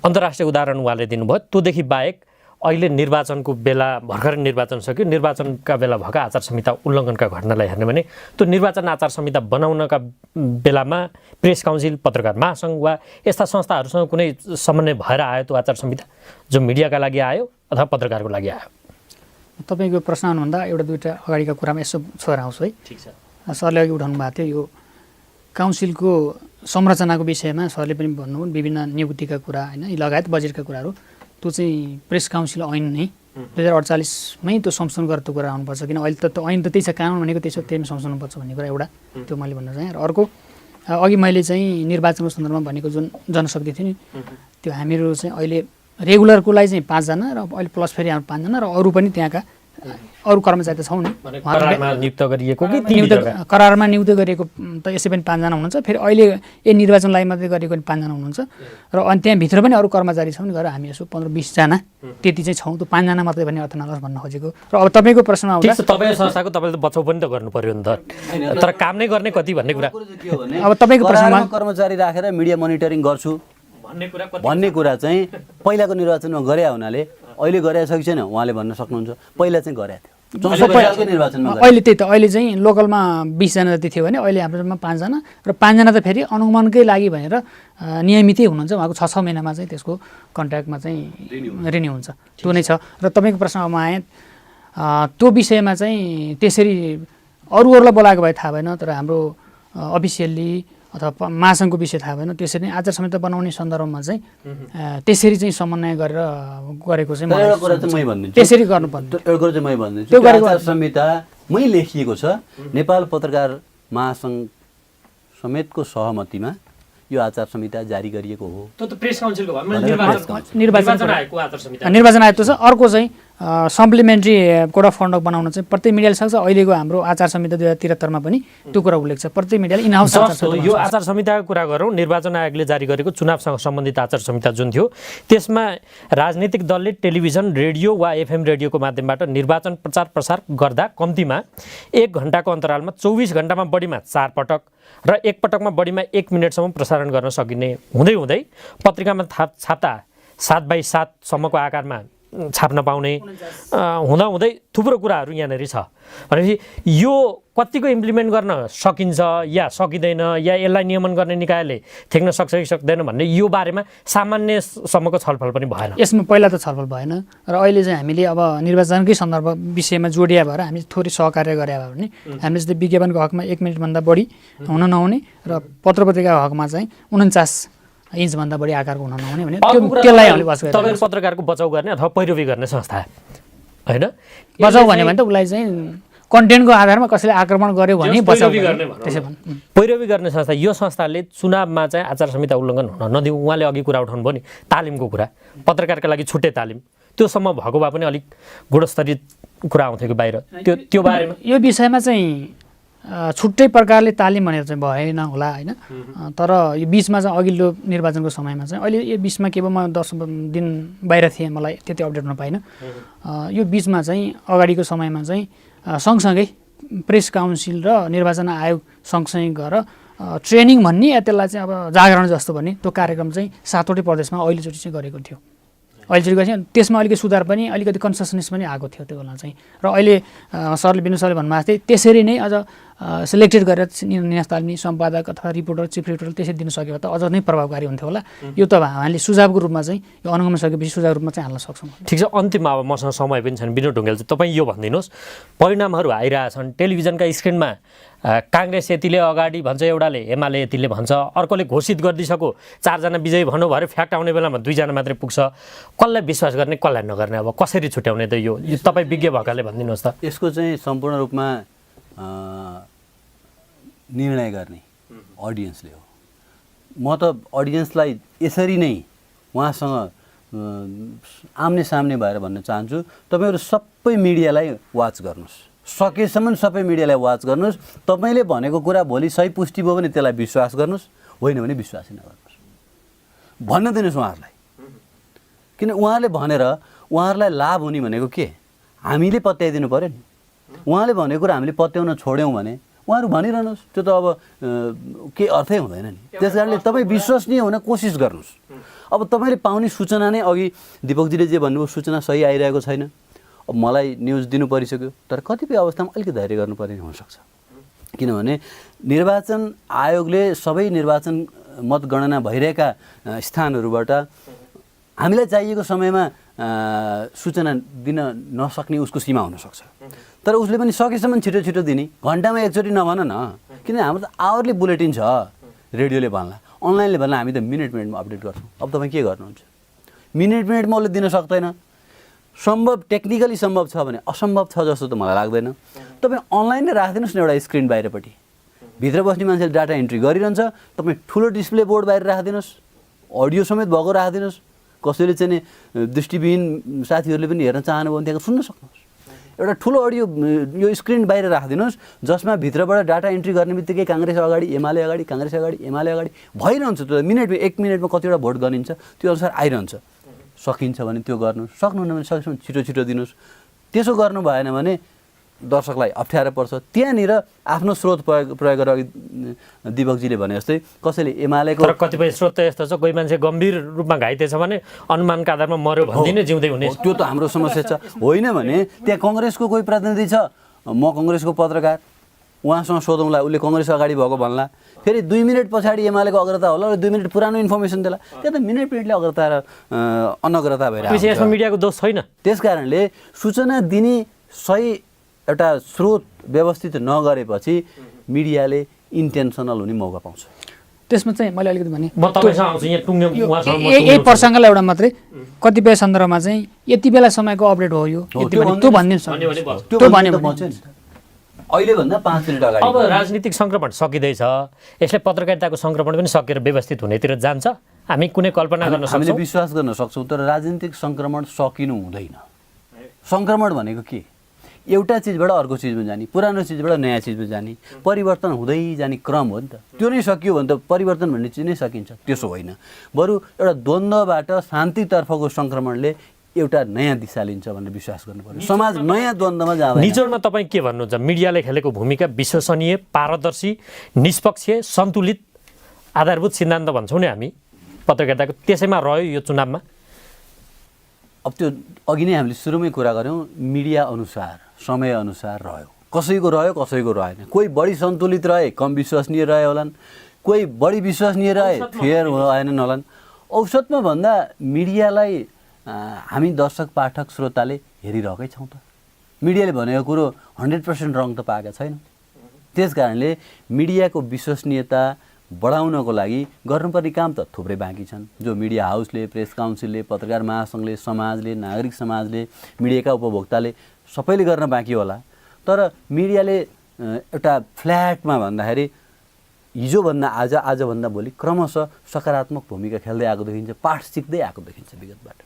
अन्तर्राष्ट्रिय उदाहरण उहाँले दिनुभयो, त्योदेखि बाहेक अहिले निर्वाचनको बेला भर्खरै निर्वाचन सक्यो, निर्वाचनका बेला भएका आचार संहिता उल्लङ्घनका घटनालाई हेर्ने भने त्यो निर्वाचन आचार संहिता बनाउनका बेलामा प्रेस काउन्सिल, पत्रकार महासङ्घ वा यस्ता संस्थाहरूसँग कुनै समन्वय भएर आयो त्यो आचार संहिता जो मिडियाका लागि आयो अथवा पत्रकारको लागि आयो? तपाईँको प्रश्न आउनुभन्दा एउटा दुईवटा अगाडिका कुरामा यसो छोएर आउँछु है। ठिक छ, सरले अघि उठाउनु भएको थियो यो काउन्सिलको संरचनाको विषयमा सरले पनि भन्नुभयो विभिन्न नियुक्तिका कुरा होइन लगायत बजेटका कुराहरू, त्यो चाहिँ प्रेस काउन्सिल ऐन नै 2048मै त्यो संशोधन गरेर त्यो कुरा आउनुपर्छ। किन अहिले त ऐन त त्यही छ, कानुन भनेको त्यही संशोधन हुनुपर्छ भन्ने कुरा एउटा त्यो मैले भन्न चाहेँ। र अर्को अघि मैले चाहिँ निर्वाचनको सन्दर्भमा भनेको जुन जनशक्ति थियो नि त्यो हामीहरू चाहिँ अहिले रेगुलरको लागि चाहिँ 5 जना र अहिले प्लस फेरि हाम्रो 5 जना र अरू पनि त्यहाँका अरू कर्मचारी त छौँ नि, करारमा नियुक्त गरिएको कि करारमा नियुक्त गरिएको त यसै पनि 5 जना हुनुहुन्छ, फेरि अहिले निर्वाचन लागि मात्रै गरेको पनि 5 जना हुनुहुन्छ र अनि त्यहाँभित्र पनि अरू कर्मचारी छौँ नि, गरेर हामी यसो 15-20 जना त्यति चाहिँ छौँ। त्यो 5 जना मात्रै भन्ने अर्थ नहोस् भन्न खोजेको। र अब तपाईँको प्रश्नमा आउँदा तपाईँको संस्थाको तपाईँले त बचाउ पनि त गर्नु पर्यो नि त, तर काम नै गर्ने कति भन्ने कुरा। अब तपाईँको प्रश्नमा कर्मचारी राखेर मिडिया मोनिटरिङ गर्छु भन्ने कुरा चाहिँ पहिलाको निर्वाचनमा गरे हुनाले अहिले गरेको छ कि छैन उहाँले भन्न सक्नुहुन्छ। पहिला चाहिँ गरेको थियो निर्वाचनमा। अहिले त्यही त अहिले चाहिँ लोकलमा 20 जना जति थियो भने अहिले हाम्रोमा 5 जना र 5 जना त फेरि अनुगमनकै लागि भनेर नियमितै हुनुहुन्छ, उहाँको 6-6 महिनामा चाहिँ त्यसको कन्ट्र्याक्टमा चाहिँ रिन्यू हुन्छ, त्यो नै छ। र तपाईँको प्रश्नमा आएँ त्यो विषयमा चाहिँ त्यसरी अरूहरूलाई बोलाएको भए थाहा भएन, तर हाम्रो अफिसियल्ली अथवा महासङ्घको विषय थाहा भएन, त्यसरी नै आचार संहिता बनाउने सन्दर्भमा चाहिँ त्यसरी चाहिँ समन्वय गरेर गरेको चाहिँ त्यसरी गर्नुपर्ने। एउटा कुरा चाहिँ मै भनिदिन्छु, आचार संहितामै लेखिएको छ नेपाल पत्रकार महासङ्घ समेतको सहमतिमा यो आचार संहिता जारी गरिएको हो। त्यो त प्रेस काउन्सिलको निर्वाचन आयोगको छ। अर्को चाहिँ सप्लिमेन्ट्री कोड अफ कन्डक्ट बनाउन चाहिँ प्रत्येक मिडियाले सक्छ। अहिलेको हाम्रो आचार संहिता 2073 मा पनि त्यो कुरा उल्लेख छ। प्रत्येक मिडियाले इन हाउस यो आचार संहिताको कुरा गरौँ, निर्वाचन आयोगले जारी गरेको चुनावसँग सम्बन्धित आचार संहिता जुन थियो त्यसमा राजनीतिक दलले टेलिभिजन, रेडियो वा एफएम रेडियोको माध्यमबाट निर्वाचन प्रचार प्रसार गर्दा कम्तीमा 1 घण्टाको अन्तरालमा 24 घण्टामा बढीमा 4 पटक र एक पटकमा बढीमा 1 मिनेटसम्म प्रसारण गर्न सकिने हुँदै पत्रिकामा छाप्दा 7x7 सम्मको आकारमा छाप्न पाउने हुँदै थुप्रो कुराहरू यहाँनिर छ। भनेपछि यो कतिको इम्प्लिमेन्ट गर्न सकिन्छ या सकिँदैन, या यसलाई नियमन गर्ने निकायले थेक्न सक्छ कि सक्दैन भन्ने यो बारेमा सामान्यसम्मको छलफल पनि भएन। यसमा पहिला त छलफल भएन र अहिले चाहिँ हामीले अब निर्वाचनकै सन्दर्भ विषयमा जोडिया भएर हामी थोरै सहकार्य गरे भयो भने हामीले जस्तै विज्ञापनको हकमा 1 मिनेटभन्दा बढी हुन नहुने र पत्रपत्रिकाको हकमा चाहिँ 49 इन्चभन्दा बढी आकारको हुन नहुने भने त्यसलाई हामीले बचाउ गर्ने। तपाईँ पत्रकारको बचाउ गर्ने अथवा पैरवी गर्ने संस्था होइन, बचाउ भन्यो भने त उसलाई चाहिँ कन्टेन्टको आधारमा कसैले आक्रमण गर्यो भने बचाउ गर्ने त्यसै भने पैरवी गर्ने संस्था। यो संस्थाले चुनावमा चाहिँ आचार संहिता उल्लङ्घन हुन नदिउँ, उहाँले अघि कुरा उठाउनु भयो नि तालिमको कुरा, पत्रकारका लागि छुट्टै तालिम, त्योसम्म भएको भए पनि अलिक गुणस्तरीय कुरा आउँथ्यो कि बाहिर, त्यो बारेमा यो विषयमा चाहिँ छुट्टै प्रकारले तालिम भनेर चाहिँ भएन होला होइन। तर यो बिचमा चाहिँ अघिल्लो निर्वाचनको समयमा चाहिँ अहिले यो बिचमा केवल म 10 दिन बाहिर थिएँ, मलाई त्यति अपडेट हुन पाइनँ। यो बिचमा चाहिँ अगाडिको समयमा चाहिँ सँगसँगै प्रेस काउन्सिल र निर्वाचन आयोग सँगसँगै गएर ट्रेनिङ भन्ने या त्यसलाई चाहिँ अब जागरण जस्तो भन्ने त्यो कार्यक्रम चाहिँ 7वटै प्रदेशमा अहिलेचोटि चाहिँ गरेको थियो। अहिलेचोटि गरेपछि त्यसमा अलिकति सुधार पनि, अलिकति कन्सियसनेस पनि आएको थियो त्यो बेला चाहिँ। र अहिले सरले विनोद सरले भन्नुभएको थियो त्यसरी नै अझ सिलेक्टेड गरेर न्यास तालिम सम्पादक अथवा रिपोर्टर, चिफ रिपोर्टर त्यसरी दिन सक्यो त अझ नै प्रभावकारी हुन्थ्यो होला। यो त हामीले सुझावको रूपमा चाहिँ यो अनुगमन सकेपछि सुझावको रूपमा चाहिँ हाल्न सक्छौँ। ठिक छ, अन्तिममा अब मसँग समय पनि छैन, विनोद ढुङ्गेल चाहिँ तपाईँ यो भनिदिनुहोस्, परिणामहरू आइरहेछन् टेलिभिजनका स्क्रिनमा, काङ्ग्रेस यतिले अगाडि भन्छ एउटाले, एमाले यतिले भन्छ, अर्कोले घोषित गरिदिइसक्यो 4 जना विजयी भन्नु भएर फ्याक्ट आउने बेलामा 2 जना मात्रै पुग्छ। कसलाई विश्वास गर्ने कसलाई नगर्ने, अब कसरी छुट्याउने त यो तपाईँ विज्ञ भएकाले भनिदिनुहोस् त। यसको चाहिँ सम्पूर्ण रूपमा निर्णय गर्ने अडियन्सले हो। म त अडियन्सलाई यसरी नै उहाँसँग आम्ने सामने भएर भन्न चाहन्छु, तपाईँहरू सबै मिडियालाई वाच गर्नुहोस्, सकेसम्म सबै मिडियालाई वाच गर्नुहोस्। तपाईँले भनेको कुरा भोलि सही पुष्टि भयो भने त्यसलाई विश्वास गर्नुहोस्, होइन भने विश्वासै नगर्नुहोस्। भन्न दिनुहोस् उहाँहरूलाई, किन उहाँहरूले भनेर उहाँहरूलाई लाभ हुने भनेको के हामीले पत्याइदिनु पऱ्यो नि। उहाँले भनेको कुरा हामीले पत्याउन छोड्यौँ भने उहाँहरू भनिरहनुहोस्, त्यो त अब केही अर्थै हुँदैन नि। त्यस कारणले तपाईँ विश्वसनीय हुन कोसिस गर्नुहोस्। अब तपाईँले पाउने सूचना नै अघि दिपकजीले जे भन्नुभयो सूचना सही आइरहेको छैन, अब मलाई न्युज दिनु परिसक्यो, तर कतिपय अवस्थामा अलिकति धैर्य गर्नुपर्ने हुनसक्छ। किनभने निर्वाचन आयोगले सबै निर्वाचन मतगणना भइरहेका स्थानहरूबाट हामीलाई चाहिएको समयमा सूचना दिन नसक्ने उसको सीमा हुनसक्छ। तर उसले पनि सकेसम्म छिटो छिटो दिने, घन्टामा एकचोटि नभन न, किन हाम्रो त आवरली बुलेटिन छ, रेडियोले भन्ला, अनलाइनले भन्ला, हामी त मिनेट मिनेटमा अपडेट गर्छौँ। अब तपाईँ के गर्नुहुन्छ? मिनेट मिनेटमा उसले दिन सक्दैन। सम्भव टेक्निकली सम्भव छ भने असम्भव छ जस्तो त मलाई लाग्दैन। तपाईँ अनलाइन नै राखिदिनुहोस् न एउटा स्क्रिन बाहिरपट्टि, भित्र बस्ने मान्छेले डाटा एन्ट्री गरिरहन्छ, तपाईँ ठुलो डिस्प्ले बोर्ड बाहिर राखिदिनुहोस्, अडियो समेत भएको राखिदिनुहोस्, कसैले चाहिँ दृष्टिविहीन साथीहरूले पनि हेर्न चाहनुभयो भने त्यहाँ सुन्न सक्नुहोस्। एउटा ठुलो अडियो यो स्क्रिन बाहिर राखिदिनुहोस्, जसमा भित्रबाट डाटा एन्ट्री गर्ने बित्तिकै काङ्ग्रेस अगाडि, एमाले अगाडि, काङ्ग्रेस अगाडि, एमाले अगाडि भइरहन्छ। त्यो मिनेटमा 1 मिनेटमा कतिवटा भोट गरिन्छ त्यो अनुसार आइरहन्छ। सकिन्छ भने त्यो गर्नुहोस्, सक्नुहुन्न भने सकेसम्म छिटो छिटो दिनुहोस्। त्यसो गर्नु भएन भने दर्शकलाई अप्ठ्यारो पर्छ। त्यहाँनिर आफ्नो स्रोत प्रयोग गरेर अघि दिपकजीले भने जस्तै कसैले एमालेको, तर कतिपय स्रोत त यस्तो छ, कोही मान्छे गम्भीर रूपमा घाइते छ भने अनुमानका आधारमा मर्यो भन्दिनै जिउँदै हुने, त्यो त हाम्रो समस्या छ। होइन भने त्यहाँ कङ्ग्रेसको कोही प्रतिनिधि छ, म कङ्ग्रेसको पत्रकार, उहाँसँग सोधौँला, उसले कङ्ग्रेस अगाडि भएको भन्ला, फेरि 2 मिनट पछाडि एमालेको अग्रता होला र 2 मिनट पुरानो इन्फर्मेसन देला, त्यहाँ त मिनेट मिनेटले अग्रता र अनग्रता भइरहेको छ। यसमा मिडियाको दोष छैन। त्यस कारणले सूचना दिने सही एउटा स्रोत व्यवस्थित नगरेपछि मिडियाले इन्टेन्सनल हुने मौका पाउँछ। त्यसमा चाहिँ मैले अलिकति भने म तपाईँसँग आउँछु, यहाँ टुङ्ग्यो उहाँसँग यही प्रसङ्गलाई एउटा मात्रै कतिपय सन्दर्भमा चाहिँ यति बेला समयको अपडेट हो यो यति भने त्यो भनिदिनुहोस्, त्यो भन्यो भने अहिले भन्दा 5 मिनेट अगाडि। अब राजनीतिक सङ्क्रमण सकिँदैछ, यसले पत्रकारिताको सङ्क्रमण पनि सकेर व्यवस्थित हुनेतिर जान्छ, हामी कुनै कल्पना गर्न सक्छौँ? हामीले विश्वास गर्न सक्छौँ, तर राजनीतिक सङ्क्रमण सकिनु हुँदैन। सङ्क्रमण भनेको के? एउटा चिजबाट अर्को चिजमा जाने, पुरानो चिजबाट नयाँ चिजमा जाने, परिवर्तन हुँदै जाने क्रम हो नि त। त्यो नै सकियो भने त परिवर्तन भन्ने चिज नै सकिन्छ। त्यसो होइन, बरु एउटा द्वन्द्वबाट शान्तितर्फको सङ्क्रमणले एउटा नयाँ दिशा लिन्छ भनेर विश्वास गर्नु पर्यो। समाज नयाँ द्वन्द्वमा जाँदैन। निचोडमा तपाईँ के भन्नुहुन्छ? मिडियाले खेलेको भूमिका विश्वसनीय, पारदर्शी, निष्पक्ष, सन्तुलित, आधारभूत सिद्धान्त भन्छौँ नि हामी पत्रकारिताको, त्यसैमा रह्यो यो चुनावमा? अब त्यो अघि नै हामीले सुरुमै कुरा गऱ्यौँ, मिडिया अनुसार, समय अनुसार रह्यो। कसैको रह्यो, कसैको रहेन। कोही बढी सन्तुलित रहे, कम विश्वसनीय रहे होलान्, कोही बढी विश्वसनीय रहे, फेयर आएनन् होलान्। औसतमा भन्दा मिडियालाई हामी दर्शक, पाठक, श्रोताले हेरिरहेकै छौँ त। मिडियाले भनेको कुरो 100% रङ त पाएका छैन। त्यस कारणले मिडियाको विश्वसनीयता बढाउनको लागि गर्नुपर्ने काम त थुप्रै बाँकी छन्, जो मिडिया हाउसले, प्रेस काउन्सिलले, पत्रकार महासङ्घले, समाजले, नागरिक समाजले, मिडियाका उपभोक्ताले सबैले गर्न बाँकी होला। तर मिडियाले एउटा फ्ल्याटमा भन्दाखेरि हिजोभन्दा आज, आजभन्दा भोलि क्रमशः सकारात्मक भूमिका खेल्दै आएको देखिन्छ, पाठ सिक्दै आएको देखिन्छ विगतबाट।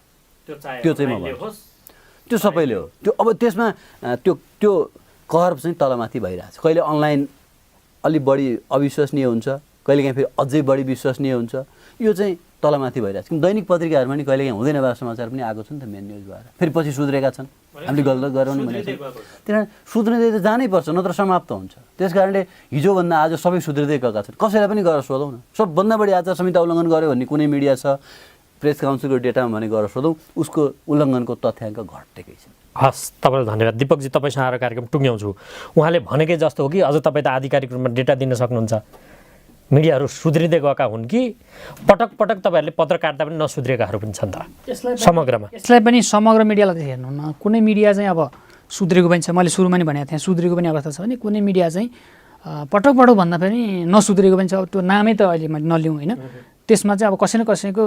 त्यो चाहिँ म भन्छु, त्यो सबैले हो। त्यो अब त्यसमा त्यो कर्भ चाहिँ तलमाथि भइरहेछ। कहिले अनलाइन अलि बढी अविश्वसनीय हुन्छ, कहिलेकाहीँ फेरि अझै बढी विश्वसनीय हुन्छ। यो चाहिँ तलमाथि भइरहेछ। दैनिक पत्रिकाहरूमा नि कहिलेकाहीँ हुँदैन भए समाचार पनि आएको छ नि त मेन न्युज भएर, फेरि पछि सुध्रेका छन्। हामीले गलत गराउने भनेको त्यही कारण सुध्रिँदै त जानै पर्छ, नत्र समाप्त हुन्छ। त्यस कारणले हिजोभन्दा आज सबै सुध्रिँदै गएका छन्। कसैलाई पनि गएर सोधौँ न, सबभन्दा बढी आचार संहिता उल्लङ्घन गर्यो भन्ने कुनै मिडिया छ प्रेस काउन्सिलको डेटामा भने गएर सोधौँ, उसको उल्लङ्घनको तथ्याङ्क घटेकै छ। हस्, तपाईँलाई धन्यवाद। दीपकजी, तपाईँसँग आएर कार्यक्रम टुङ्ग्याउँछु। उहाँले भनेकै जस्तो हो कि अझ तपाईँ त आधिकारिक रूपमा डेटा दिन सक्नुहुन्छ? मिडियाहरू सुध्रिँदै गएका हुन् कि पटक पटक तपाईँहरूले पत्रकारिता पनि नसुध्रिएकाहरू पनि छन् त समग्रमा? यसलाई पनि समग्र मिडियालाई त हेर्नु न। कुनै मिडिया चाहिँ अब सुध्रेको पनि छ, मैले सुरुमा नि भनेको थिएँ, सुध्रेको पनि अवस्था छ भने कुनै मिडिया चाहिँ पटक पटक भन्दा पनि नसुध्रेको पनि छ। अब त्यो नामै त अहिले मैले नलिउँ होइन। त्यसमा चाहिँ अब कसै न कसैको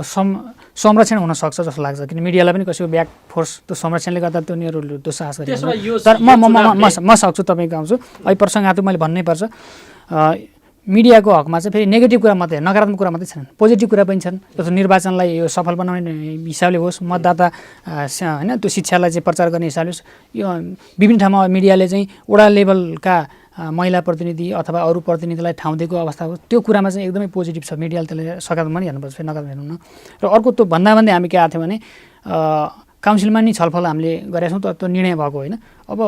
संरक्षण हुनसक्छ जस्तो लाग्छ, किन मिडियालाई पनि कसैको ब्याक फोर्स त्यो संरक्षणले गर्दा त्यो उनीहरूले त्यो साहस गरिरहेको। तर म सक्छु, तपाईँको आउँछु अहिले प्रसङ्ग आएको मैले भन्नै पर्छ। मिडियाको हकमा चाहिँ फेरि नेगेटिभ कुरा मात्रै, नकारात्मक कुरा मात्रै छैनन्, पोजिटिभ कुरा पनि छन्। जस्तो निर्वाचनलाई यो सफल बनाउने हिसाबले होस्, मतदाता होइन त्यो शिक्षालाई चाहिँ प्रचार गर्ने हिसाबले होस्, यो विभिन्न ठाउँमा मिडियाले चाहिँ वडा लेभलका महिला प्रतिनिधि अथवा अरू प्रतिनिधिलाई ठाउँ दिएको अवस्था हो। त्यो कुरामा चाहिँ एकदमै पोजिटिभ छ। मिडियाले त्यसले सकारात्मक पनि हेर्नुपर्छ, फेरि नकारात्मक हेर्नु न। र अर्को त्यो भन्दै हामी के आएको थियौँ भने काउन्सिलमा नि छलफल हामीले गरेका छौँ, त्यो निर्णय भएको होइन। अब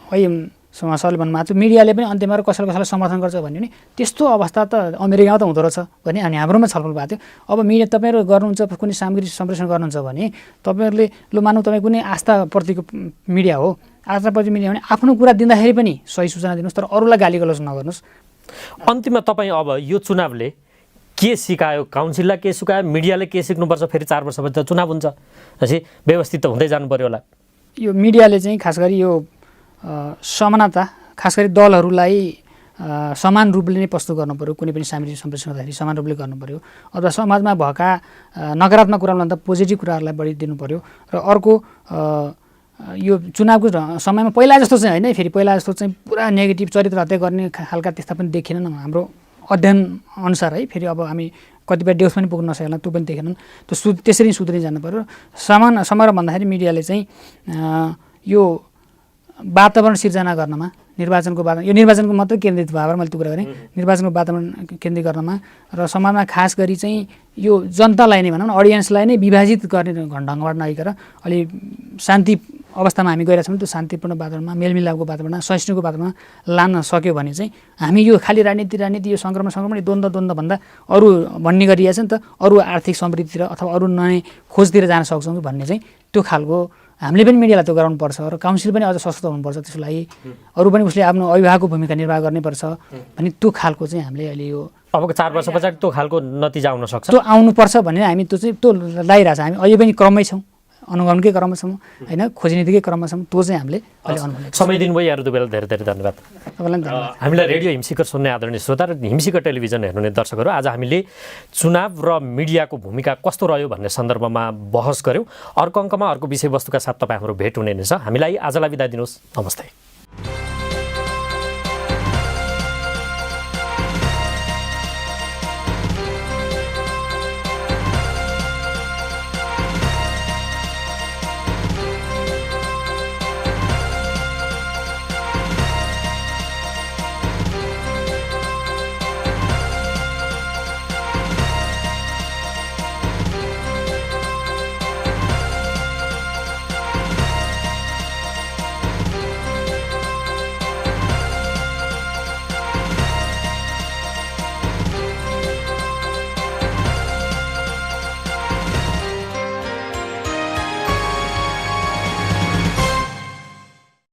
अहिले सरले भन्नुभएको छ मिडियाले पनि अन्त्यमा कसैलाई समर्थन गर्छ भन्यो भने त्यस्तो अवस्था त अमेरिकामा त हुँदो रहेछ भने अनि हाम्रोमा छलफल भएको थियो। अब मिडिया तपाईँहरू गर्नुहुन्छ, कुनै सामग्री सम्प्रेषण गर्नुहुन्छ भने तपाईँहरूले लु मानौँ तपाईँ कुनै आस्थाप्रतिको मिडिया हो, आस्थाप्रति मिडिया भने आफ्नो कुरा दिँदाखेरि पनि सही सूचना दिनुहोस्, तर अरूलाई गाली गलौज नगर्नुहोस्। अन्तिममा तपाईँ अब यो चुनावले के सिकायो? काउन्सिललाई के सिकायो? मिडियाले के सिक्नुपर्छ? फेरि 4 वर्षपछि त चुनाव हुन्छ, पछि व्यवस्थित त हुँदै जानु पर्यो होला। यो मिडियाले चाहिँ खास गरी यो समानता, खास गरी दलहरूलाई समान रूपले नै प्रस्तुत गर्नु पऱ्यो। कुनै पनि सामग्री सम्प्रेषण गर्दाखेरि समान रूपले गर्नु पऱ्यो, अथवा समाजमा भएका नकारात्मक कुराभन्दा पोजिटिभ कुराहरूलाई बढी दिनु पऱ्यो। र अर्को यो चुनावको समयमा पहिला जस्तो चाहिँ होइन, फेरि पहिला जस्तो चाहिँ पुरा नेगेटिभ चरित्र हत्या गर्ने खालका त्यस्ता पनि देखिएनन् हाम्रो अध्ययन अनुसार है। फेरि अब हामी कतिपय डेउस पनि पुग्न नसकेला, त्यो पनि देखेनन्। त्यो त्यसरी सुध्रि जानु पऱ्यो। समग्र भन्दाखेरि मिडियाले चाहिँ यो वातावरण सिर्जना गर्नमा, निर्वाचनको वातावरण, यो निर्वाचनको मात्रै केन्द्रित भएर मैले त्यो कुरा गरेँ, निर्वाचनको वातावरण केन्द्रित गर्नमा र समाजमा खास गरी चाहिँ यो जनतालाई नै भनौँ न, अडियन्सलाई नै विभाजित गर्ने ढङ्गबाट नआइकन अलि शान्ति अवस्थामा हामी गइरहेछौँ। त्यो शान्तिपूर्ण वातावरणमा, मेलमिलापको वातावरणमा, सहिष्णुको वातावरणमा लान सक्यो भने चाहिँ हामी यो खालि राजनीति यो सङ्क्रमण द्वन्द्वभन्दा अरू भन्ने गरिरहेको छ नि त, अरू आर्थिक समृद्धितिर अथवा अरू नयाँ खोजतिर जान सक्छौँ भन्ने चाहिँ त्यो खालको हामीले पनि मिडियालाई त्यो गराउनुपर्छ। र काउन्सिल पनि अझ सशक्त हुनुपर्छ, त्यसको लागि अरू पनि उसले आफ्नो अभिभावकको भूमिका निर्वाह गर्नैपर्छ भने त्यो खालको चाहिँ हामीले अहिले यो अबको 4 वर्ष पछाडि त्यो खालको नतिजा आउन सक्छ, त्यो आउनुपर्छ भने हामी त्यो चाहिँ त्यो लागिरहेछ। हामी अहिले पनि क्रममै छौँ, अनुगमनकै क्रममा छौँ होइन, खोजनीतिकै क्रममा छौँ। त्यो चाहिँ हामीले अहिले अनुभव समय दिनुभयो यहाँहरू दुवैलाई धेरै धेरै धन्यवाद। तपाईँलाई धन्यवाद। हामीलाई रेडियो हिमशिखर सुन्ने आदरणीय श्रोता र हिमशिखर टेलिभिजन हेर्ने दर्शकहरू, आज हामीले चुनाव र मिडियाको भूमिका कस्तो रह्यो भन्ने सन्दर्भमा बहस गऱ्यौँ। अर्को अङ्कमा अर्को विषयवस्तुका साथ तपाईँ हाम्रो भेट हुने नै छ। हामीलाई आजलाई बिदा दिनुहोस्। नमस्ते।